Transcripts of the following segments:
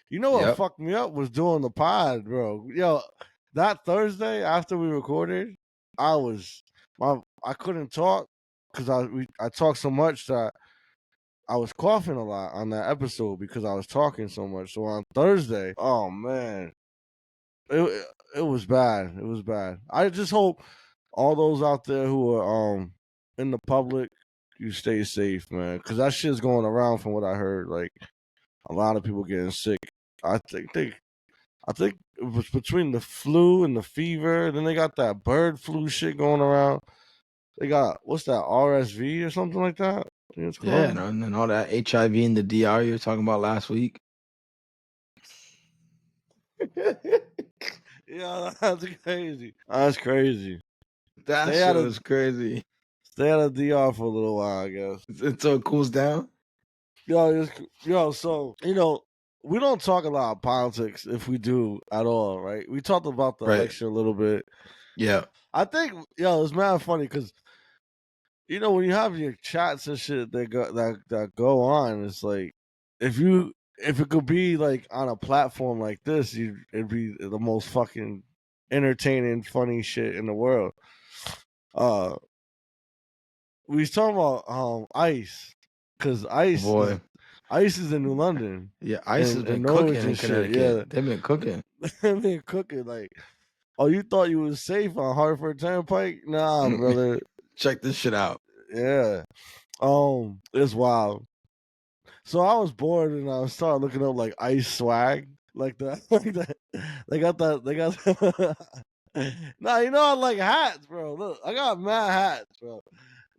You know what Yep. fucked me up was doing the pod, bro. Yo, that Thursday after we recorded, I couldn't talk because I talked so much that I was coughing a lot on that episode because I was talking so much. So on Thursday, oh man, it was bad. It was bad. I just hope all those out there who are in the public, you stay safe, man, because that shit's going around from what I heard. Like a lot of people getting sick. I think it was between the flu and the fever. Then they got that bird flu shit going around. They got what's that RSV or something like that? I think it's Yeah, called. and all that HIV and the DR you were talking about last week. Yeah, that's crazy. That's crazy. That Stay shit out of was crazy. stay out of DR for a little while, I guess. Until it cools down. So we don't talk a lot of politics if we do at all, right? We talked about the Right. election a little bit. Yeah. I think it's mad funny because when you have your chats and shit that go on, it's like if it could be like on a platform like this, it'd be the most fucking entertaining, funny shit in the world. Uh, we was talking about Ice because Boy. Ice is in New London Yeah, ICE has and been Norwich cooking in and shit. Yeah, Connecticut. They've been cooking. they've been cooking like. Oh, you thought you was safe on Hartford Turnpike? Nah, brother. Check this shit out. Yeah. It's wild. So I was bored and I started looking up like ice swag, like the like that. They got that. They got. Nah, I like hats, bro. Look, I got mad hats, bro.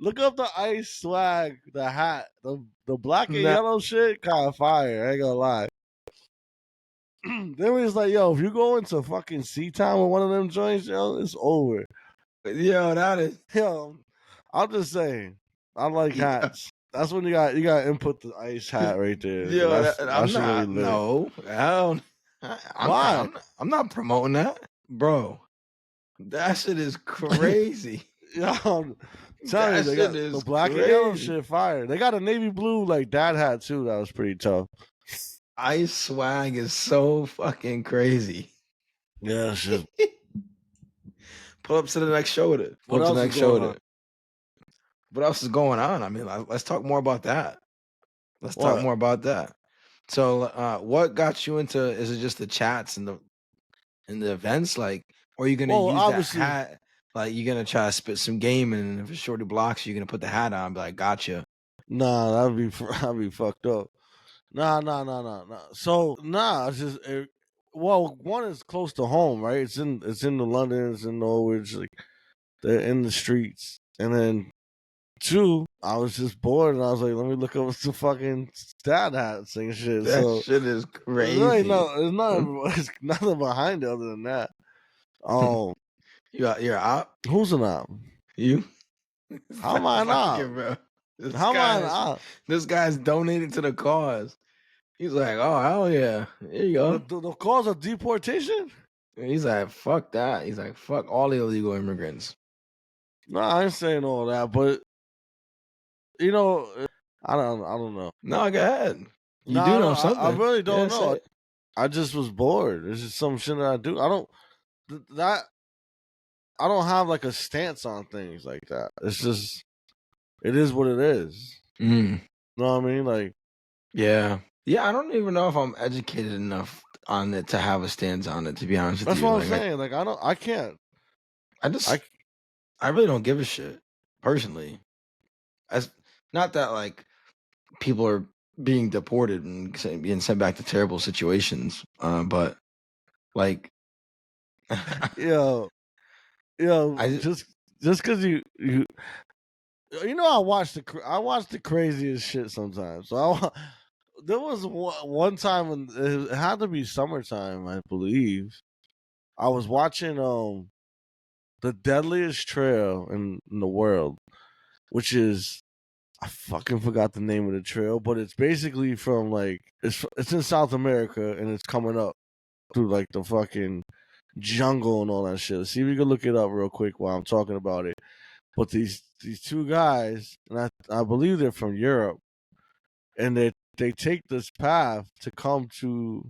Look up the ice swag, the hat, the black and Nah, yellow shit, kind of fire. I ain't gonna lie. Then we was like, yo, if you go into fucking Town with one of them joints, yo, it's over. yo, that is. Yo, I'm just saying, I like Yeah. hats. That's when you got input the ice hat right there. Yo, That I'm shit gonna not. be lit. No, hell, Why? I'm not promoting that, bro. That shit is crazy. Yo, I'm telling you, That they shit got the is black and yellow crazy. shit fire. They got a navy blue like dad hat too. That was pretty tough. Ice swag is so fucking crazy. Yeah, shit. Pull up to the next show with it. Pull What up to the else is next show going with on? it. What else is going on? I mean, let's talk more about that. Let's talk What? more about that. So, what got you into? Is it just the chats and the events, like, or are you gonna Well, use that obviously, hat? Like, you're gonna try to spit some game, and if a shorty blocks, you're gonna put the hat on, and be like, gotcha. nah, that'd be fucked up. Nah. So it's just well, one is close to home, right? It's in the London, it's in Norwich, like they're in the streets, and then two, I was just bored, and I was like, let me look up some fucking stat hats and shit. That So shit is there's really crazy. there's nothing behind it other than that. Um, You're out. who's an op? You. How am I an Fuck op? it, bro. This How am I an guy's op? this guy's donating to the cause. He's like, oh hell yeah, there you go. The cause of deportation? And he's like, fuck that. He's like, fuck all the illegal immigrants. No, I ain't saying all that, but you know, I don't know. No, go ahead. You No, do I know don't. I something. really Yeah, don't say know. it. I just was bored. This is some shit that I do. I don't that I don't have like a stance on things like that. It's just it is what it is. Mm, You know what I mean? Like yeah. Yeah, I don't even know if I'm educated enough on it to have a stance on it, to be honest with that's you. what I'm Like saying. Like I can't. I I just I really don't give a shit, personally. As not that like people are being deported and being sent back to terrible situations, but like yo I just because I watch the craziest shit sometimes. So there was one time when it had to be summertime, I believe. I was watching the deadliest trail in the world, which is I fucking forgot the name of the trail, but it's basically from like it's in South America and it's coming up through like the fucking jungle and all that shit. See if you can look it up real quick while I'm talking about it. But these two guys, and I believe they're from Europe, and they take this path to come to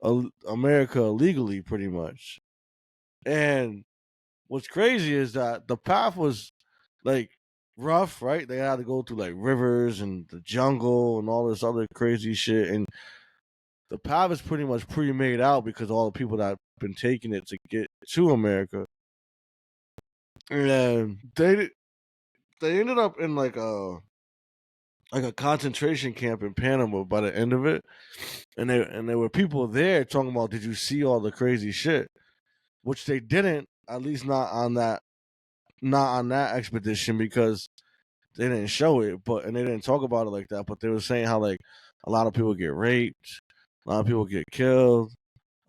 America illegally, pretty much. And what's crazy is that the path was like rough, right? They had to go through like rivers and the jungle and all this other crazy shit. And the path is pretty much pre-made out because all the people that have been taking it to get to America. And they ended up in like a concentration camp in Panama by the end of it. And there were people there talking about, did you see all the crazy shit? Which they didn't, at least not on that expedition, because they didn't show it, and they didn't talk about it like that. But they were saying how like a lot of people get raped, a lot of people get killed.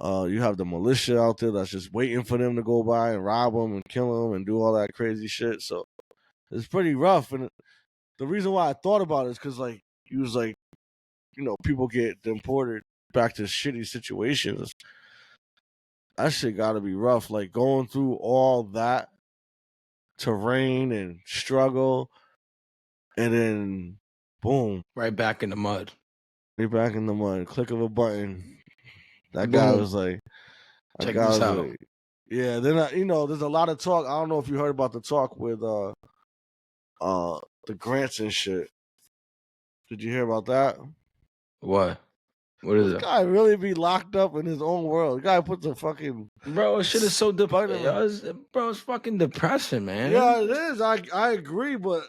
You have the militia out there that's just waiting for them to go by and rob them and kill them and do all that crazy shit. So it's pretty rough. And the reason why I thought about it is because like he was like, people get deported back to shitty situations. That shit got to be rough. Like going through all that terrain and struggle, and then boom, Right back in the mud. you're back in the mud. Click of a button. That guy Boom. was like, Check this out. yeah. Then there's a lot of talk. I don't know if you heard about the talk with the grants and shit. Did you hear about that? What? What is This it? guy really be locked up in his own world. The guy puts a fucking Bro, shit is so Spider-Man. bro, it's fucking depressing, man. Yeah, it is. I agree, but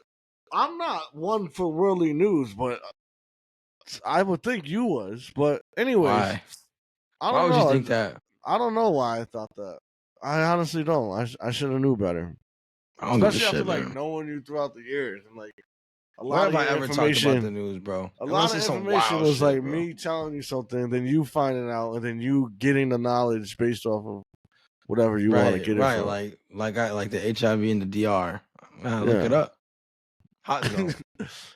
I'm not one for worldly news, but I would think you was. But anyways, Why? I Why don't would you know. think that? I don't know why I thought that. I honestly don't. I should have knew better. I don't give a Especially after shit, like man. knowing you throughout the years, and like a When lot of have I your ever talked about the information. news, bro? A lot Unless of it's some information wild was shit, like bro. me telling you something, then you finding out, and then you getting the knowledge based off of whatever you want to Right, get it right. from. Like the HIV in the DR. Look it Yeah. up. Hot zone.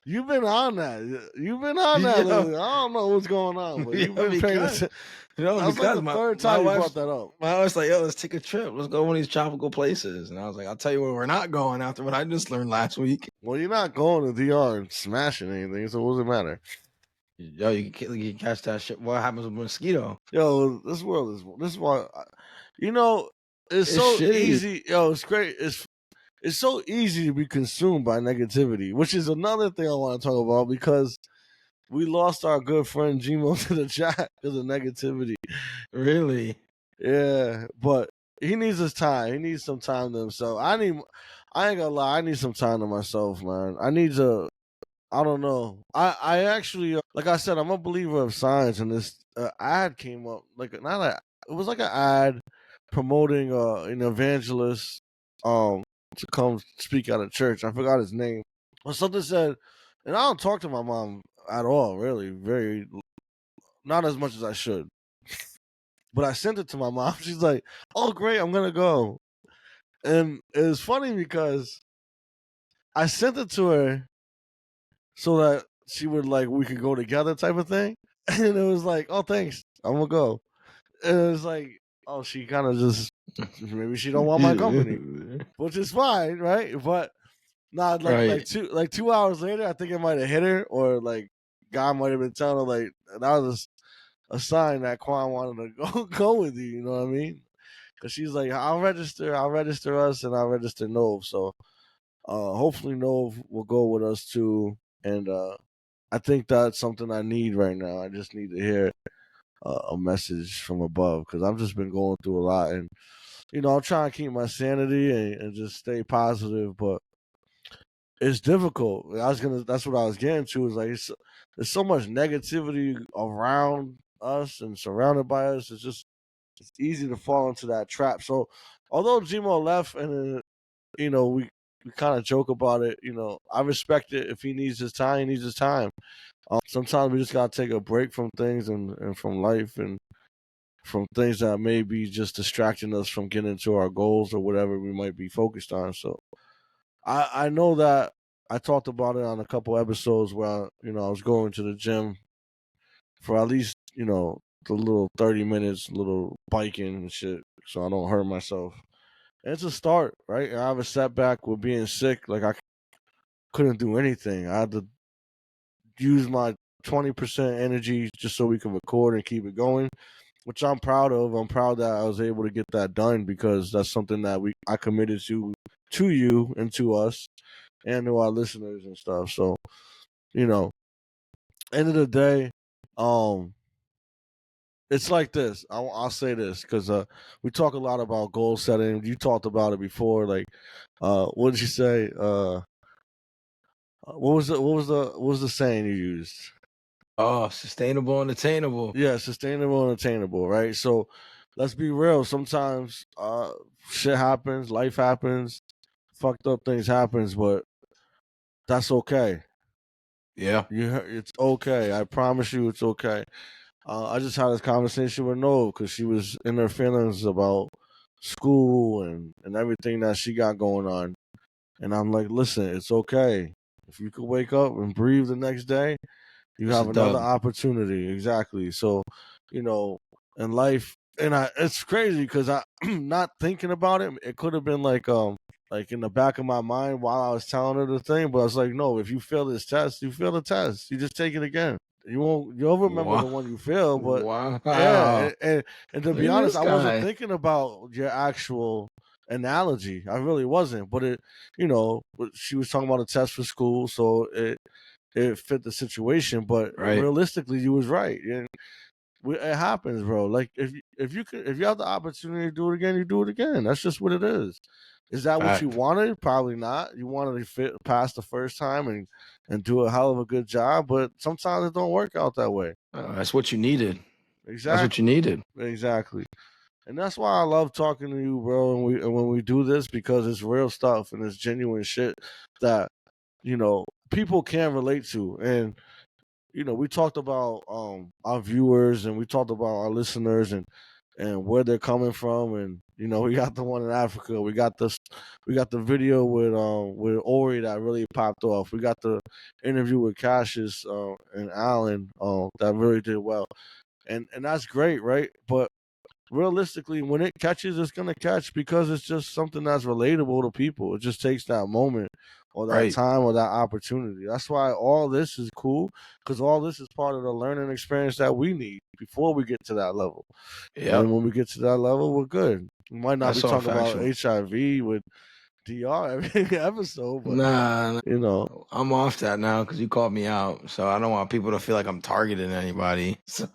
You've been on that. You've been on that Yo, lately. I don't know what's going on, but you've yo, been paying because attention. That's like because the my third my time you brought wife's that up. my wife's like, yo, let's take a trip. Let's go to one of these tropical places. And I was like, I'll tell you where we're not going after what I just learned last week. Well, you're not going to DR and smashing anything, so what does it matter? Yo, you can catch that shit. What happens with mosquito? Yo, this world is why, it's It's so shitty. easy. Yo, it's great. It's so easy to be consumed by negativity, which is another thing I want to talk about because we lost our good friend Gmo to the chat because of negativity. Really? Yeah, but he needs his time. He needs some time to himself. I ain't gonna lie. I need some time to myself, man. I don't know. I actually, like I said, I'm a believer of science, and this ad came up it was like an ad promoting an evangelist to come speak at a church. I forgot his name, but something said, and I don't talk to my mom at all, really, very not as much as I should. But I sent it to my mom. She's like, "Oh, great, I'm gonna go," and it was funny because I sent it to her so that she would like we could go together type of thing. And it was like, oh thanks, I'm gonna go. And it was like, oh, she kind of just maybe she don't want my company, which is fine, right? But not Right. like 2 hours later, I think it might have hit her, or like God might have been telling her like that was a sign that Quan wanted to go with you. You know what I mean? Because she's like, I'll register us, and I'll register Nove. So hopefully Nove will go with us too, and I think that's something I need right now. I just need to hear a message from above because I've just been going through a lot, and I'm trying to keep my sanity and just stay positive, but it's difficult. That's what I was getting to. Is like there's so much negativity around us and surrounded by us. It's easy to fall into that trap. So although Gmo left, and we kind of joke about it, I respect it. If he needs his time, he needs his time. Sometimes we just gotta take a break from things and from life and from things that may be just distracting us from getting to our goals or whatever we might be focused on. So I know that I talked about it on a couple episodes where I was going to the gym for at least the little 30 minutes, little biking and shit, so I don't hurt myself. And it's a start, right? I have a setback with being sick. Like I couldn't do anything. I had to use my 20% energy just so we can record and keep it going. which I'm proud of. I'm proud that I was able to get that done because that's something that I committed to you and to us and to our listeners and stuff. So, you know, end of the day, um, it's like this. I'll say this because we talk a lot about goal setting. You talked about it before. Like, what did you say? What was the saying you used? Oh, sustainable and attainable. Yeah, sustainable and attainable, right? So let's be real. Sometimes shit happens, life happens, fucked up things happens, but that's okay. Yeah. It's okay. I promise you, it's okay. I just had this conversation with Noah because she was in her feelings about school and everything that she got going on, and I'm like, listen, it's okay. If you could wake up and breathe the next day, you It's a have another dub. opportunity. Exactly. So, you know, in life, and it's crazy because I not thinking about it. It could have been like in the back of my mind while I was telling her the thing, but I was like, no, if you fail this test, you fail the test. You just take it again. You'll remember the Wow. one you failed, but yeah, Wow. and to Look be at honest, this I wasn't guy. thinking about your actual analogy. I really wasn't, but she was talking about a test for school, so it fit the situation. But Right. realistically, you was right, and it happens, bro. Like if you have the opportunity to do it again, you do it again. That's just what it is. Is that what you Fact. wanted? Probably not. You wanted to pass the first time and do a hell of a good job, but sometimes it don't work out that way. That's what you needed. That's what you Exactly, needed. exactly. And that's why I love talking to you, bro. And when we do this because it's real stuff and it's genuine shit that people can relate to. And we talked about our viewers and we talked about our listeners and where they're coming from. And we got the one in Africa. We got the video with Ori that really popped off. We got the interview with Cassius and Alan that really did well. And that's great, right? But realistically, when it catches, it's gonna catch because it's just something that's relatable to people. It just takes that moment or that Right. time or that opportunity. That's why all this is cool because all this is part of the learning experience that we need before we get to that level. And Yep. when we get to that level, we're good. We might not be That's all talking about factual. HIV with DR every episode, but Nah, you know, I'm off that now because you called me out. So I don't want people to feel like I'm targeting anybody. So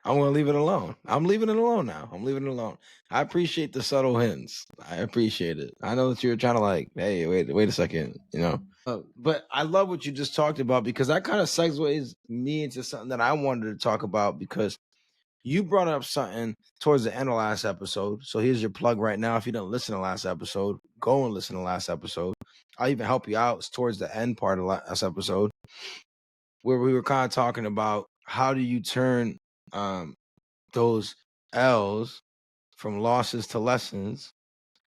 I'm gonna leave it alone. I'm leaving it alone now. I'm leaving it alone. I appreciate the subtle hints. I appreciate it. I know that you're trying to like, hey, wait a second, But I love what you just talked about because that kind of segues me into something that I wanted to talk about because you brought up something towards the end of last episode. So here's your plug right now. If you didn't listen to last episode, go and listen to last episode. I'll even help you out. It's towards the end part of last episode where we were kind of talking about how do you turn those L's from losses to lessons,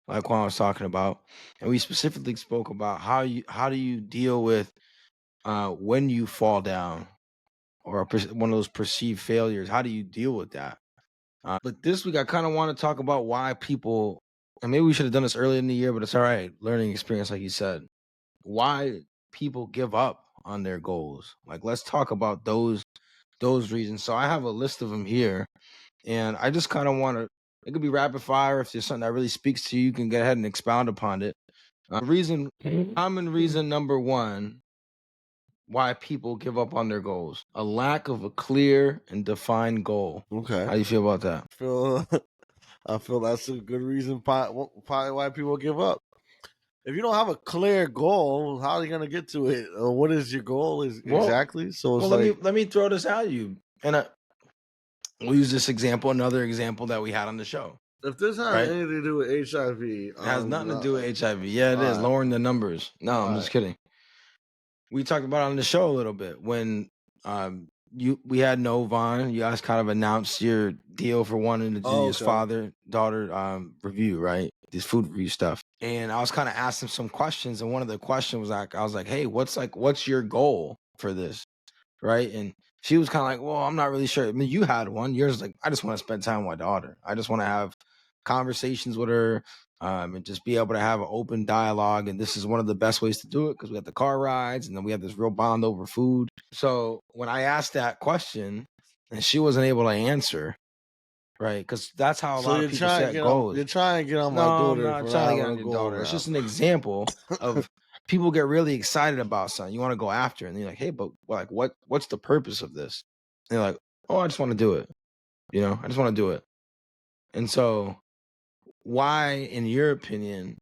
like what I was talking about. And we specifically spoke about how do you deal with when you fall down or one of those perceived failures. How do you deal with that? But this week, I kind of want to talk about why people, and maybe we should have done this earlier in the year, but it's all right. Learning experience, like you said, why people give up on their goals. Like, let's talk about those reasons. So I have a list of them here, and I just kind of want to. It could be rapid fire. If there's something that really speaks to you, you can go ahead and expound upon it. Common reason number one why people give up on their goals: a lack of a clear and defined goal. okay. How do you feel about that? Feel I feel that's a good reason probably why people give up. If you don't have a clear goal, how are you gonna get to it? Or what is your goal is Well, exactly? So it's well, let me like let me throw this at you, and we'll use this example, another example that we had on the show. if this has Right? anything to do with HIV, It has I'm nothing to not. do with HIV. Yeah, it All is right, lowering the numbers. No, I'm all just right. kidding. We talked about it on the show a little bit when we had Novon. You guys kind of announced your deal for wanting to do Oh, this okay. father daughter review, right? This food review stuff. And I was kind of asking some questions, and one of the questions was like, I was like, hey, what's your goal for this? Right. And she was kind of like, well, I'm not really sure. I mean, you had one. Yours was like, I just want to spend time with my daughter. I just want to have conversations with her and just be able to have an open dialogue. And this is one of the best ways to do it because we have the car rides and then we have this real bond over food. So when I asked that question, and she wasn't able to answer, right? Because that's how a So lot of people set goals. you're trying to get on my No, I'm daughter not for trying to get having on a your goal daughter. It's now. just an example of people get really excited about something. You want to go after it, and you're like, hey, but like, what's the purpose of this? And they're like, oh, I just want to do it. I just want to do it. And so, why, in your opinion,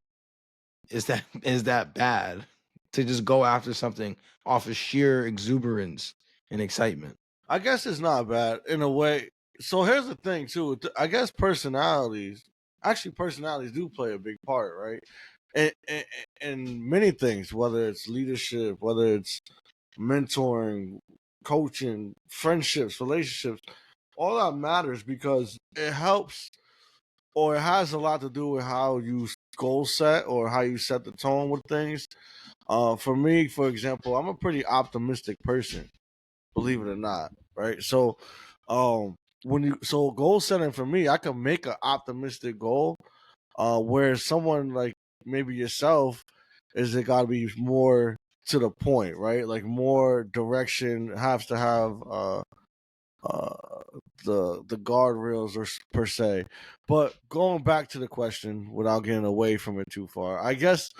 is that bad to just go after something off of sheer exuberance and excitement? I guess it's not bad in a way. So here's the thing too. I guess personalities do play a big part, right? And many things, whether it's leadership, whether it's mentoring, coaching, friendships, relationships, all that matters because it helps or it has a lot to do with how you goal set or how you set the tone with things. For me, for example, I'm a pretty optimistic person, believe it or not, right? So, um, goal setting for me, I can make an optimistic goal, where someone like maybe yourself is it got to be more to the point, right? Like more direction has to have uh, the guardrails or per se. But going back to the question without getting away from it too far, I guess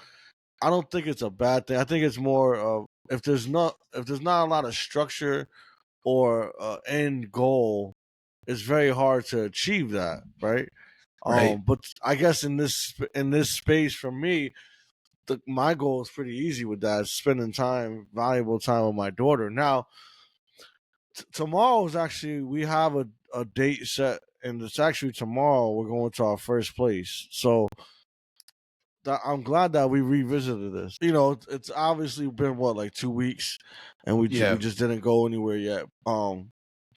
I don't think it's a bad thing. I think it's more of if there's not a lot of structure or end goal, it's very hard to achieve that, right? Right. But I guess in this space for me, my goal is pretty easy with that: spending valuable time with my daughter. Now, tomorrow is actually we have a date set, and it's actually tomorrow. We're going to our first place, so I'm glad that we revisited this. It's obviously been what like 2 weeks, and we Yeah. just didn't go anywhere yet.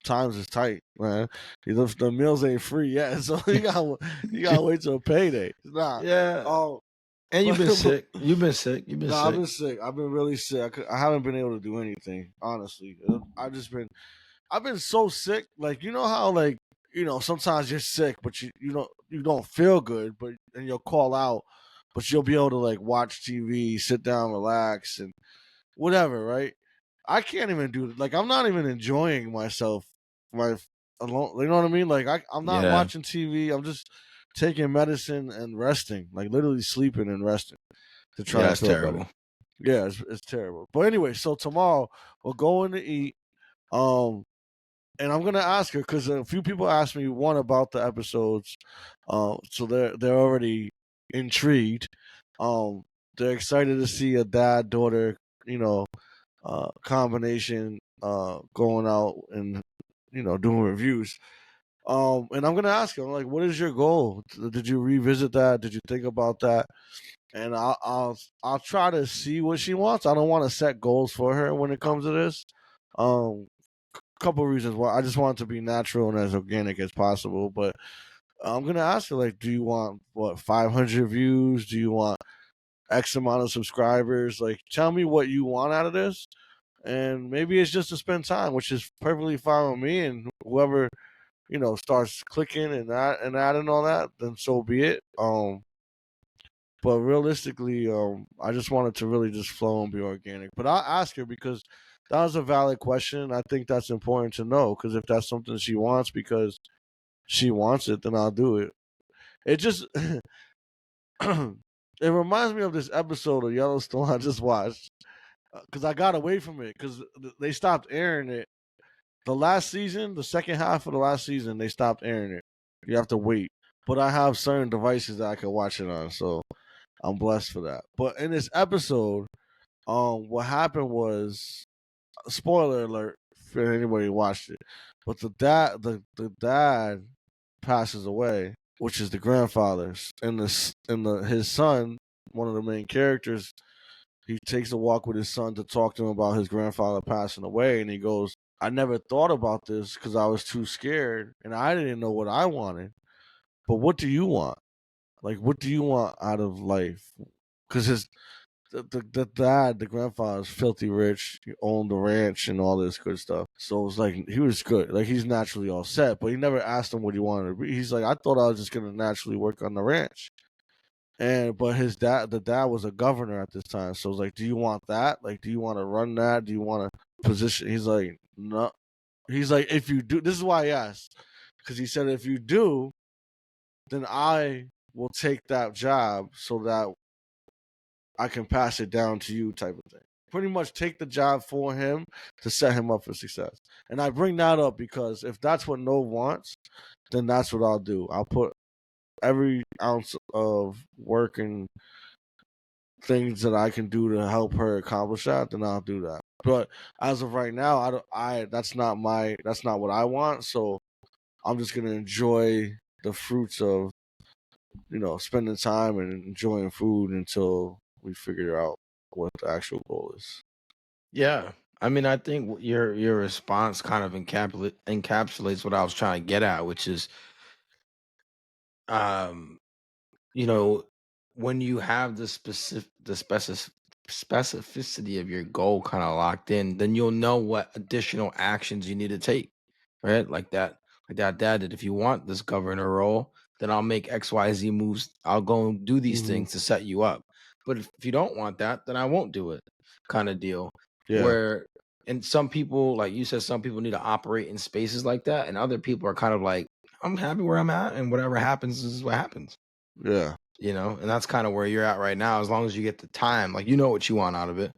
Times is tight, man. The meals ain't free yet, so you gotta wait till payday. Nah, Yeah. um, And you've but, been but sick. You've been sick. You've been no, I've sick. been sick. I've been really sick. I haven't been able to do anything. Honestly, I've been so sick. Like how like sometimes you're sick, but you don't feel good, but and you'll call out, but you'll be able to like watch TV, sit down, relax, and whatever. Right? I can't even do it. Like I'm not even enjoying myself. My alone. You know what I mean? Like I'm not Yeah. watching TV. I'm just taking medicine and resting. Like literally sleeping and resting to try Yeah, and it's feel better. terrible. Yeah, it's terrible. But anyway, so tomorrow we're going to eat. Um, and I'm gonna ask her because a few people asked me one about the episodes, so they're already intrigued. Um, they're excited to see a dad daughter, combination, going out and doing reviews. And I'm gonna ask her, I'm like, what is your goal? Did you revisit that? Did you think about that? And I'll try to see what she wants. I don't want to set goals for her when it comes to this. Um, Couple of reasons why I just want it to be natural and as organic as possible. But I'm gonna ask her like, do you want what 500 views? Do you want X amount of subscribers? Like, tell me what you want out of this, and maybe it's just to spend time, which is perfectly fine with me. And whoever starts clicking and adding all that, then so be it. But realistically, I just wanted to really just flow and be organic. But I'll ask her because that was a valid question. I think that's important to know because if that's something she wants because she wants it, then I'll do it. It just it reminds me of this episode of Yellowstone I just watched because I got away from it because they stopped airing it. The last season, the second half of the last season, they stopped airing it. You have to wait. But I have certain devices that I can watch it on, so I'm blessed for that. But in this episode, what happened was spoiler alert for anybody who watched it. But the dad passes away, which is the grandfather's, and his son, one of the main characters, he takes a walk with his son to talk to him about his grandfather passing away, and he goes, "I never thought about this because I was too scared, and I didn't know what I wanted. But what do you want? Like, what do you want out of life?" Because the dad, the grandfather, is filthy rich. He owned the ranch and all this good stuff. So it's like he was good. Like he's naturally all set, but he never asked him what he wanted to be. He's like, I thought I was just gonna naturally work on the ranch. But the dad was a governor at this time. So it's like, do you want that? Like, do you want to run that? Do you want a position? He's like, no. He's like, if you do, this is why I asked, because he said if you do, then I will take that job so that I can pass it down to you, type of thing. Pretty much take the job for him to set him up for success. And I bring that up because if that's what No wants, then that's what I'll do. I'll put every ounce of work and things that I can do to help her accomplish that, then I'll do that. But as of right now, that's not what I want. So I'm just gonna enjoy the fruits of spending time and enjoying food until we figure out what the actual goal is. Yeah. I mean, I think your response kind of encapsulates what I was trying to get at, which is, um, you know, when you have specificity of your goal kind of locked in, then you'll know what additional actions you need to take, right? Like that dad did. If you want this governor role, then I'll make XYZ moves. I'll go and do these Hmm. things to set you up. But if you don't want that, then I won't do it, kind of deal. Yeah, Where and some people, like you said, some people need to operate in spaces like that, and other people are kind of like, I'm happy where I'm at, and whatever happens is what happens. yeah, And that's kind of where you're at right now. As long as you get the time, like you know what you want out of it,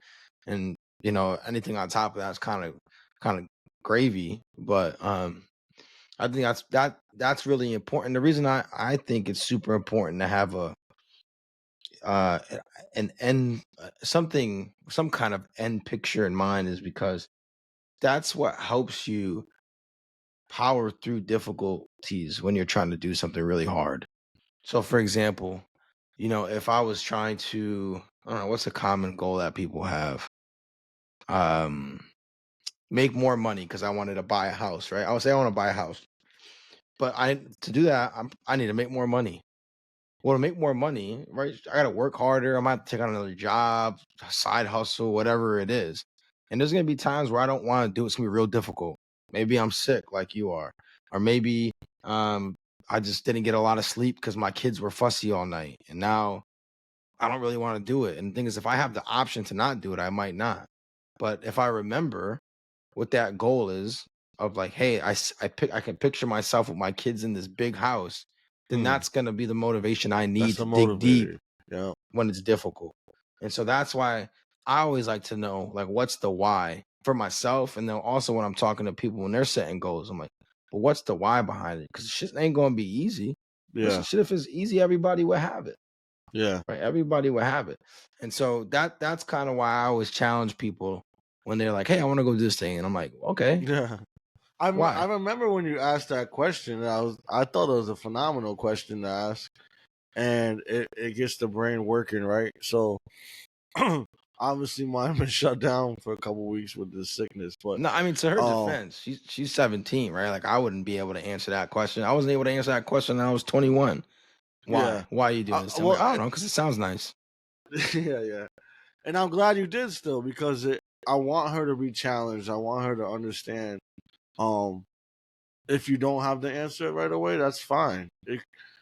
and anything on top of that's kind of gravy. But I think that's really important. The reason I think it's super important to have a uh an end some kind of end picture in mind is because that's what helps you power through difficulties when you're trying to do something really hard. So, for example, if I was trying to, I don't know, what's a common goal that people have? Um, make more money because I wanted to buy a house, right? I would say I want to buy a house, but to do that, I need to make more money. Well, to make more money, right? I got to work harder. I might have to take on another job, a side hustle, whatever it is. And there's gonna be times where I don't want to do it. It's gonna be real difficult. Maybe I'm sick, like you are, or maybe um, I just didn't get a lot of sleep because my kids were fussy all night, and now I don't really want to do it. And the thing is, if I have the option to not do it, I might not. But if I remember what that goal is of like, hey, I can picture myself with my kids in this big house, then hmm. that's gonna be the motivation I That's need the to dig deep motivator. Yeah, when it's difficult. And so that's why I always like to know like what's the why for myself. And then also when I'm talking to people when they're setting goals, I'm like, but what's the why behind it? Because shit ain't gonna be easy. Listen, yeah, shit, if it's easy, everybody would have it. yeah, Right, everybody would have it. And so that's kind of why I always challenge people when they're like, "Hey, I want to go do this thing," and I'm like, "Okay, yeah. I why?" remember when you asked that question. I thought it was a phenomenal question to ask, and it gets the brain working, right? So obviously mine been shut down for a couple weeks with this sickness, but No, I mean to her um, defense, she's 17, right? Like I wouldn't be able to answer that question. I wasn't able to answer that question when I was 21. yeah, Why? Why are you doing this? I'm like, well, I don't know, because it sounds nice, yeah, yeah, and I'm glad you did still because I want her to be challenged. I want her to understand. Um, if you don't have the answer right away, that's fine.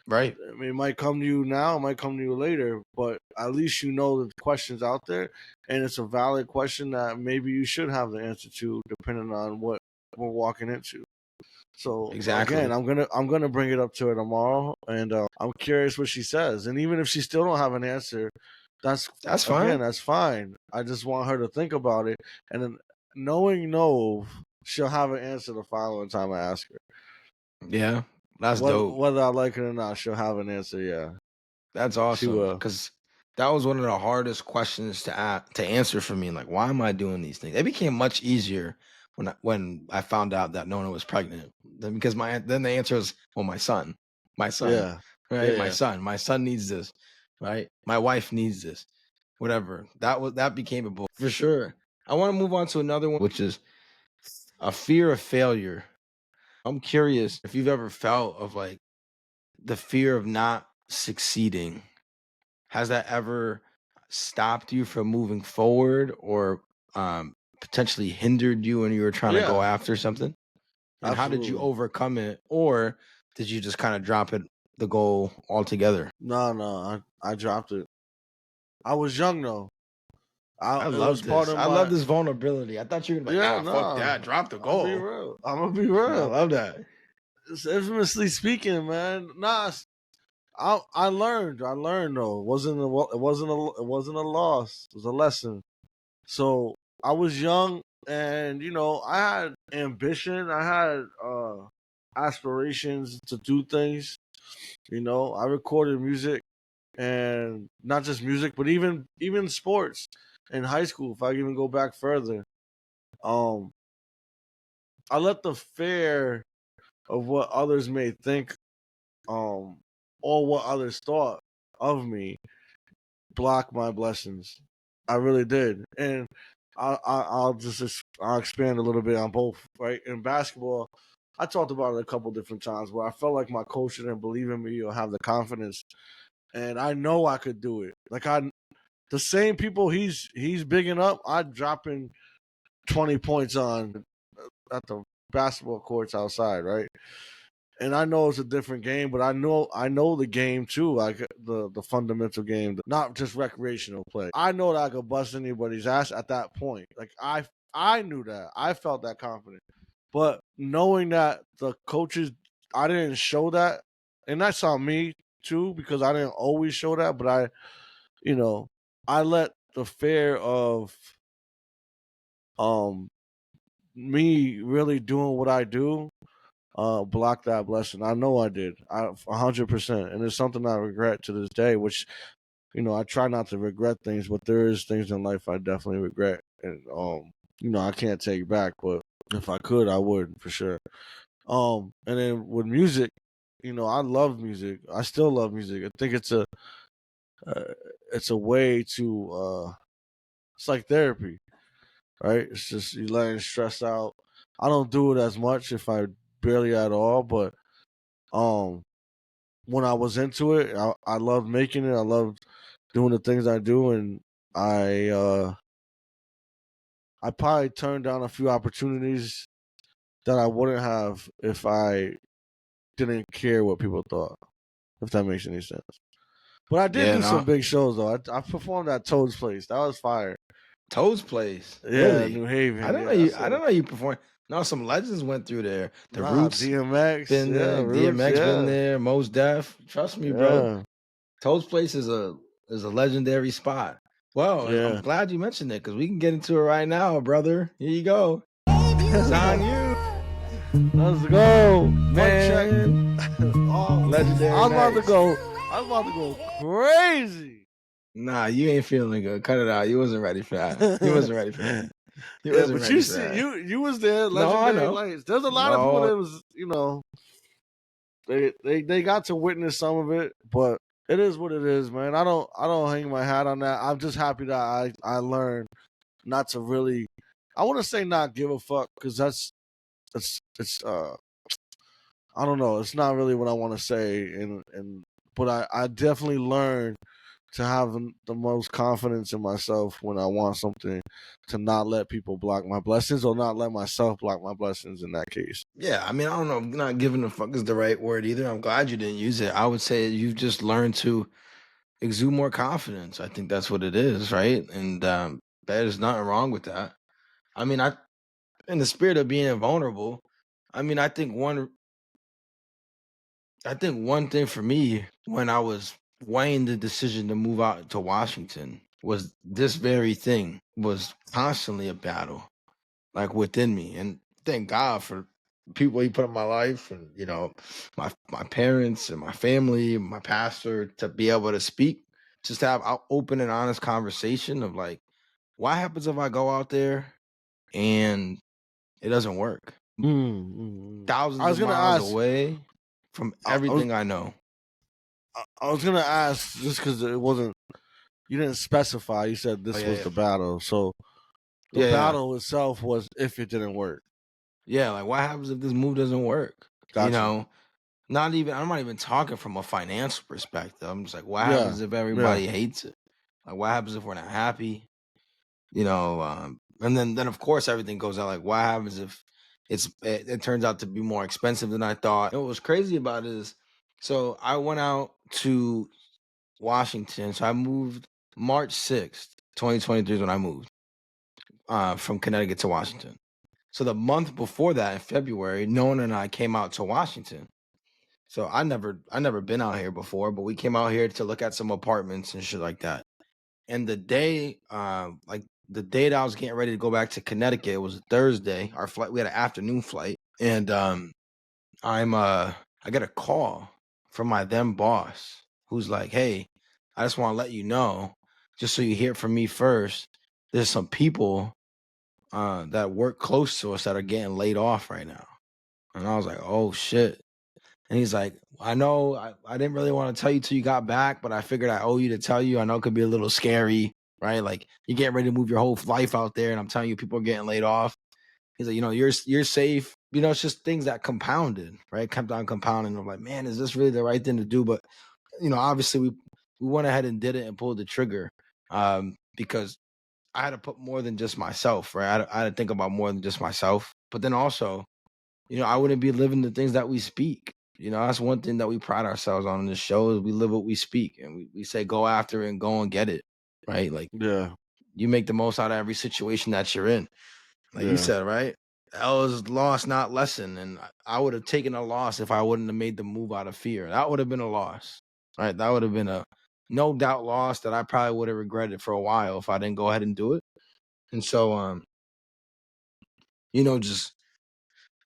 right? I mean, it might come to you now, it might come to you later, but at least you know the question's out there, and it's a valid question that maybe you should have the answer to, depending on what we're walking into. So again, Exactly. I'm gonna bring it up to her tomorrow, and I'm curious what she says. And even if she still don't have an answer, that's That's again fine. that's fine. I just want her to think about it, and then knowing no, she'll have an answer the following time I ask her. Yeah, that's dope. Whether I like it or not, she'll have an answer. Yeah, That's she awesome will. because that was one of the hardest questions to answer for me. Like, why am I doing these things? It became much easier when I found out that Nona was pregnant. Because then the answer was, well, my son, Yeah, yeah, right? yeah. My son needs this, right? My wife needs this, whatever. That became a book for sure. I want to move on to another one, which is a fear of failure. I'm curious if you've ever felt of like the fear of not succeeding. Has that ever stopped you from moving forward or potentially hindered you when you were trying to go Yeah, after something? And how did you absolutely. overcome it? Or did you just kind of drop the goal altogether? No, no, I dropped it. I was young though. I It was love part this. of I love my. this vulnerability. I thought you were gonna be like, Yeah, nah, fuck nah. that. Drop the I'll be goal. real. I'm gonna be I real. love that. It's infamously speaking, man. Nah, I learned. I learned though. It wasn't a loss. It was a lesson. So I was young, and I had ambition. I had aspirations to do things. I recorded music, and not just music, but even sports in high school. If I even go back further, um, I let the fear of what others may think, um, or what others thought of me, block my blessings. I really did, and I'll expand a little bit on both. Right, in basketball, I talked about it a couple different times where I felt like my coach didn't believe in me or have the confidence, and I know I could do it. Like the same people he's bigging up, I dropping 20 points on at the basketball courts outside, right? And I know it's a different game, but I know the game too, like the fundamental game, not just recreational play. I know that I could bust anybody's ass at that point. Like I knew that. I felt that confident. But knowing that the coaches, I didn't show that, and that's on me too because I didn't always show that. But you know, I let the fear of um me really doing what I do block that blessing. I know I did. 100%, and it's something I regret to this day. Which I try not to regret things, but there is things in life I definitely regret, and I can't take back. But if I could, I would for sure. And then with music, I love music. I still love music. I think uh, it's a way to it's like therapy, right? It's just you letting stress out. I don't do it as much, if I barely at all, but um when I was into it, I loved making it. I loved doing the things I do, and I uh I probably turned down a few opportunities that I wouldn't have if I didn't care what people thought. If that makes any sense. But I did Yeah, do some no. big shows though. I performed at Toad's Place. That was fire. Toad's place. Yeah, Really? New I Haven. don't know Yeah, you that's I don't know you perform. No, some legends went through there. The nah, Roots DMX. been Yeah, there, Roots. DMX been Yeah, there, Mos Def. Trust me, bro. yeah, Toad's place is a legendary spot. Well, I'm yeah. glad you mentioned it because we can get into it right now, brother. Here you go. It's on you, Let's go. Mic check. man. Oh, Legendary I was about to nights. go. I was about to go crazy. Nah, you ain't feeling good. Cut it out. You wasn't ready for that. You Yeah, wasn't ready for that. You wasn't but ready you for see, that. you was there. No, I Legendary know. Lights. There's a lot of people No, that was, they got to witness some of it, but it is what it is, man. I don't hang my hat on that. I'm just happy that I learned not to really. I want to say not give a fuck because it's I don't know. It's not really what I want to say, and but I definitely learned to have the most confidence in myself when I want something, to not let people block my blessings or not let myself block my blessings in that case. yeah, I mean, I don't know. Not giving a fuck is the right word either. I'm glad you didn't use it. I would say you've just learned to exude more confidence. I think that's what it is, right? And there's nothing wrong with that. I mean, in the spirit of being invulnerable, I mean, I think one thing for me when I was weighing the decision to move out to Washington was this very thing was constantly a battle, like within me. And thank God for people he put in my life, and my parents and my family, my pastor, to be able to speak, just to have open and honest conversation of like, what happens if I go out there and it doesn't work? I Thousands was of gonna miles ask. away from I was everything I know. I was gonna ask just because it wasn't. You didn't specify. You said Oh this yeah, was yeah, the battle. So the yeah, yeah, battle itself was if it didn't work. yeah. Like, what happens if this move doesn't work? You Gotcha. know, I'm not even talking from a financial perspective. I'm just like, what Yeah. happens if Yeah. everybody hates it? Like, what happens if we're not happy? And then of course everything goes out. Like, what happens if it turns out to be more expensive than I thought? And what was crazy about it is, so I went out to Washington. So I moved March 6th. 2023 is when I moved from Connecticut to Washington. So the month before that, in February, Nona and I came out to Washington. So I never been out here before, but we came out here to look at some apartments and shit like that. And the day, the day that I was getting ready to go back to Connecticut, it was a Thursday. Our flight, we had an afternoon flight, and I get a call from my then boss, who's like, "Hey, I just want to let you know, just so you hear it from me first. There's some people that work close to us that are getting laid off right now." And I was like, "Oh shit." And he's like, "I know I didn't really want to tell you till you got back, but I figured I owe you to tell you. I know it could be a little scary, right? Like you're getting ready to move your whole life out there, and I'm telling you, people are getting laid off." He's like, you're safe. It's just things that compounded, right? Kept on compounding. I'm like, man, is this really the right thing to do? But obviously we went ahead and did it and pulled the trigger because I had to put more than just myself, right? I had to think about more than just myself. But then also, I wouldn't be living the things that we speak. That's one thing that we pride ourselves on in this show is we live what we speak, and we say go after it and go and get it, right? Like, Yeah. you make the most out of every situation that you're in. Like you said, right? L is loss, not lesson. And I would have taken a loss if I wouldn't have made the move out of fear. That would have been a loss, right? That would have been a no doubt loss that I probably would have regretted for a while if I didn't go ahead and do it. And so, just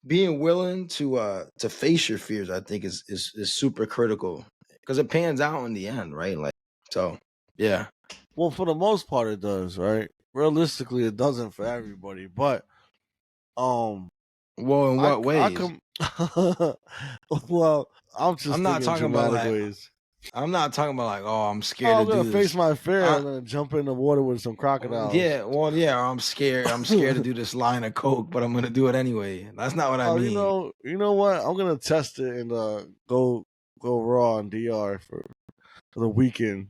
being willing to face your fears, I think is super critical because it pans out in the end, right? Like, so, yeah. Well, for the most part, it does, right? Realistically, it doesn't for everybody, but Well, in I what I ways? come. Well, I'm just I'm not thinking talking about dramatic like ways. I'm not talking about like, oh, I'm scared Oh, to I'm gonna do face this. my fear. I, I'm gonna jump in the water with some crocodiles. yeah, well, yeah, or I'm scared. I'm scared to do this line of coke, but I'm gonna do it anyway. That's not what I Oh, mean. you know what? I'm gonna test it and go raw on DR for the weekend.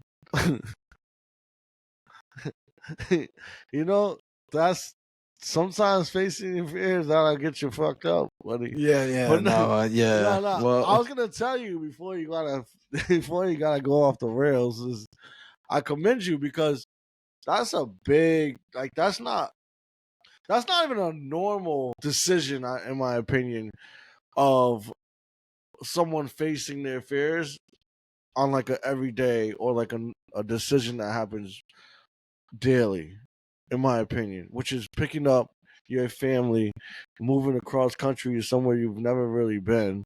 you know, that's sometimes facing your fears that'll get you fucked up, buddy. Yeah, But no, no, yeah. no. I Well, was gonna tell you before you gotta before you gotta go off the rails. Is I commend you because that's a big that's not even a normal decision, in my opinion, of someone facing their fears on like a everyday or like a decision that happens daily, in my opinion, which is picking up your family, moving across country to somewhere you've never really been,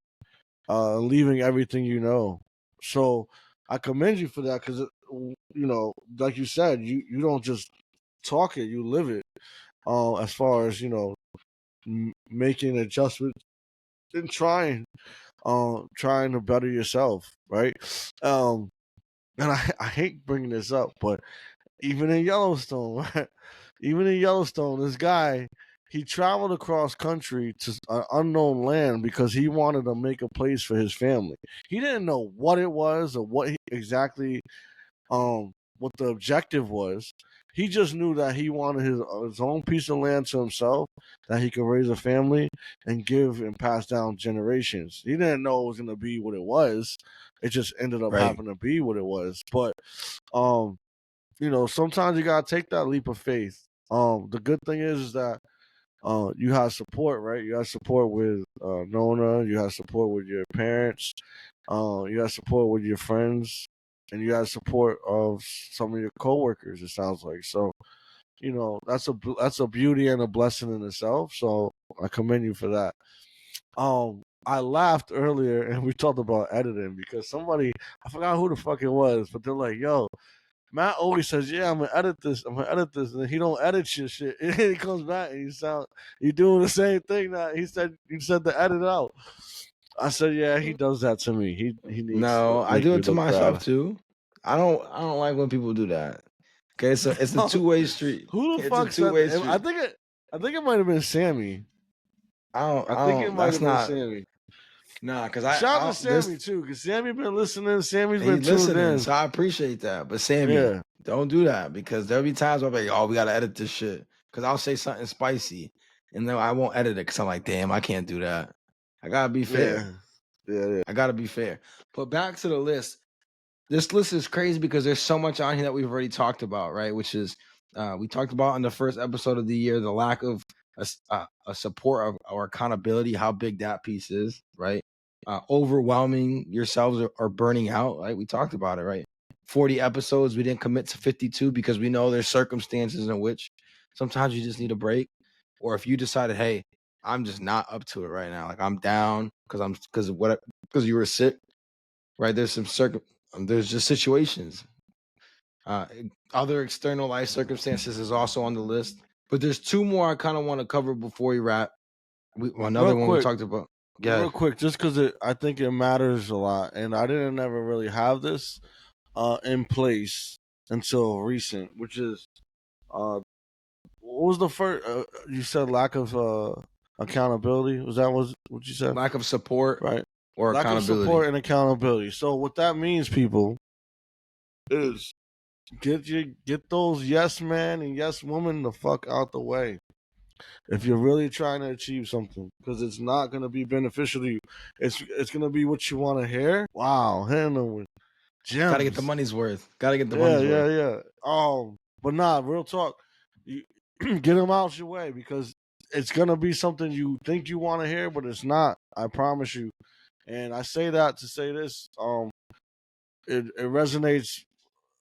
leaving everything you know. So I commend you for that because like you said, you don't just talk it, you live it. As far as making adjustments and trying to better yourself, right? And I hate bringing this up, but even in Yellowstone, right? Even in Yellowstone, this guy he traveled across country to an unknown land because he wanted to make a place for his family. He didn't know what it was or exactly what the objective was. He just knew that he wanted his own piece of land to himself that he could raise a family and give and pass down generations. He didn't know it was going to be what it was. It just ended up right, having to be what it was. But um, sometimes you gotta take that leap of faith. The good thing is that you have support, right? You have support with Nona. You have support with your parents. You have support with your friends, and you have support of some of your coworkers. It sounds like so. That's a beauty and a blessing in itself. So I commend you for that. I laughed earlier and we talked about editing because I forgot who the fuck it was, but they're like, "Yo, Matt always says, "Yeah, I'm gonna edit this. I'm gonna edit this," and he don't edit your shit. And he comes back and you doing the same thing that he said to edit out. I said, "Yeah, he does that to me. He needs to no, I make do me it to look myself bad." too. I don't like when people do that. Okay, it's a two-way street. Who the It's a fuck said two-way that? street. I think it might have been Sammy. I I think it don't. might That's have been not Sammy. nah. Cause Shout out to I Sammy this too, because Sammy been listening. Sammy's he been tuned listening, in. so I appreciate that. But Sammy, Yeah, don't do that because there'll be times where I'm like, oh, we gotta edit this shit. Cause I'll say something spicy, and then I won't edit it because I'm like, damn, I can't do that. I gotta be fair. yeah, yeah. I gotta be fair. But back to the list. This list is crazy because there's so much on here that we've already talked about, right? Which is We talked about in the first episode of the year the lack of a support of or accountability, how big that piece is, right? Overwhelming yourselves or burning out, right? We talked about it, right? 40 episodes, we didn't commit to 52 because we know there's circumstances in which sometimes you just need a break. Or if you decided, hey, I'm just not up to it right now, like I'm down because you were sick, right? There's there's just situations. Other external life circumstances is also on the list, but there's two more I kind of want to cover before we wrap. Another Real one we quick, talked about. Yeah, real quick, just because I think it matters a lot, and I didn't ever really have this in place until recent, which is what was the first? You said lack of accountability. Was that what you said? lack of support Right. or Lack of accountability. support and accountability. So what that means, people, is get those yes man and yes woman the fuck out the way. If you're really trying to achieve something, because it's not gonna be beneficial to you. It's gonna be what you want to hear. Wow, hitting them with Got to get the gems. money's worth. Got to get the Yeah, money's worth. yeah, yeah. But nah, real talk. You get them out your way because it's gonna be something you think you want to hear, but it's not. I promise you. And I say that to say this. It resonates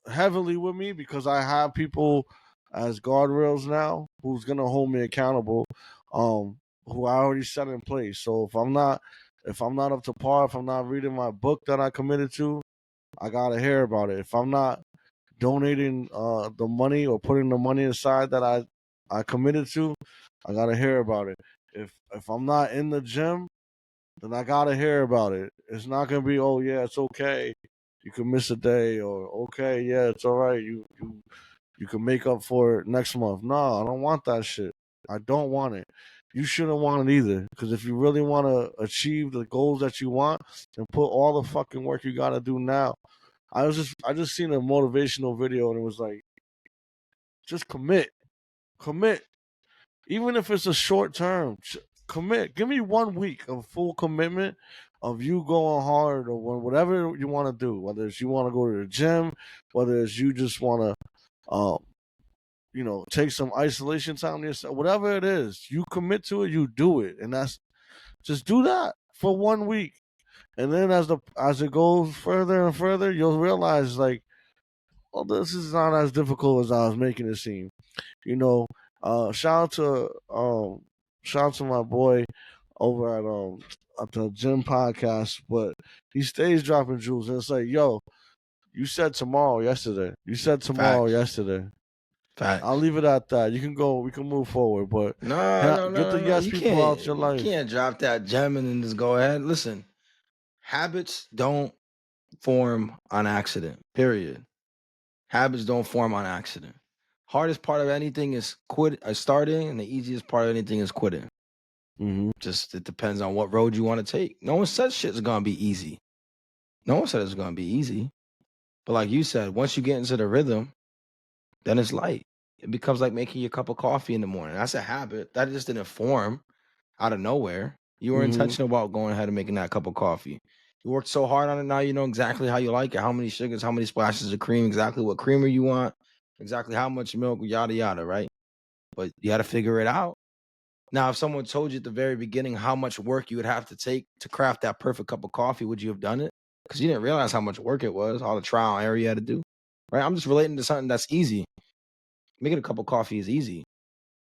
heavily with me because I have people as guardrails now who's gonna hold me accountable, who I already set in place. So if I'm not up to par, if I'm not reading my book that I committed to, I gotta hear about it. If I'm not donating the money or putting the money aside that I committed to, I gotta hear about it. If I'm not in the gym, then I gotta hear about it. It's not gonna be, oh yeah, it's okay. You can miss a day, or okay, yeah, it's all right. You can make up for it next month. No, I don't want that shit. I don't want it. You shouldn't want it either. Because if you really want to achieve the goals that you want, then put all the fucking work you gotta do now. I just seen a motivational video and it was like, just commit. Even if it's a short term, commit. Give me 1 week of full commitment of you going hard or whatever you want to do. Whether it's you want to go to the gym, whether it's you just want to, take some isolation time to yourself. Whatever it is, you commit to it, you do it, and that's just do that for 1 week. And then as it goes further and further, you'll realize like, oh, this is not as difficult as I was making it seem. You know, shout out to my boy over at the gym podcast, but he stays dropping jewels and it's like, yo, you said tomorrow yesterday. You said tomorrow Facts. yesterday. I'll Facts. leave it at that. You can go. We can move forward, but No, no, get no, the no. yes people out your You life. can't drop that gem and then just go ahead. Listen, habits don't form on accident. Period. Habits don't form on accident. Hardest part of anything is starting, and the easiest part of anything is quitting. Mm-hmm. Just it depends on what road you want to take. No one said shit's gonna be easy. No one said it's gonna be easy. But like you said, once you get into the rhythm, then it's light. It becomes like making your cup of coffee in the morning. That's a habit. That just didn't form out of nowhere. You were Mm-hmm. intentional about going ahead and making that cup of coffee. You worked so hard on it. Now you know exactly how you like it, how many sugars, how many splashes of cream, exactly what creamer you want, exactly how much milk, yada yada, right? But you got to figure it out. Now, if someone told you at the very beginning how much work you would have to take to craft that perfect cup of coffee, would you have done it? Because you didn't realize how much work it was, all the trial and error you had to do. Right? I'm just relating to something that's easy. Making a cup of coffee is easy.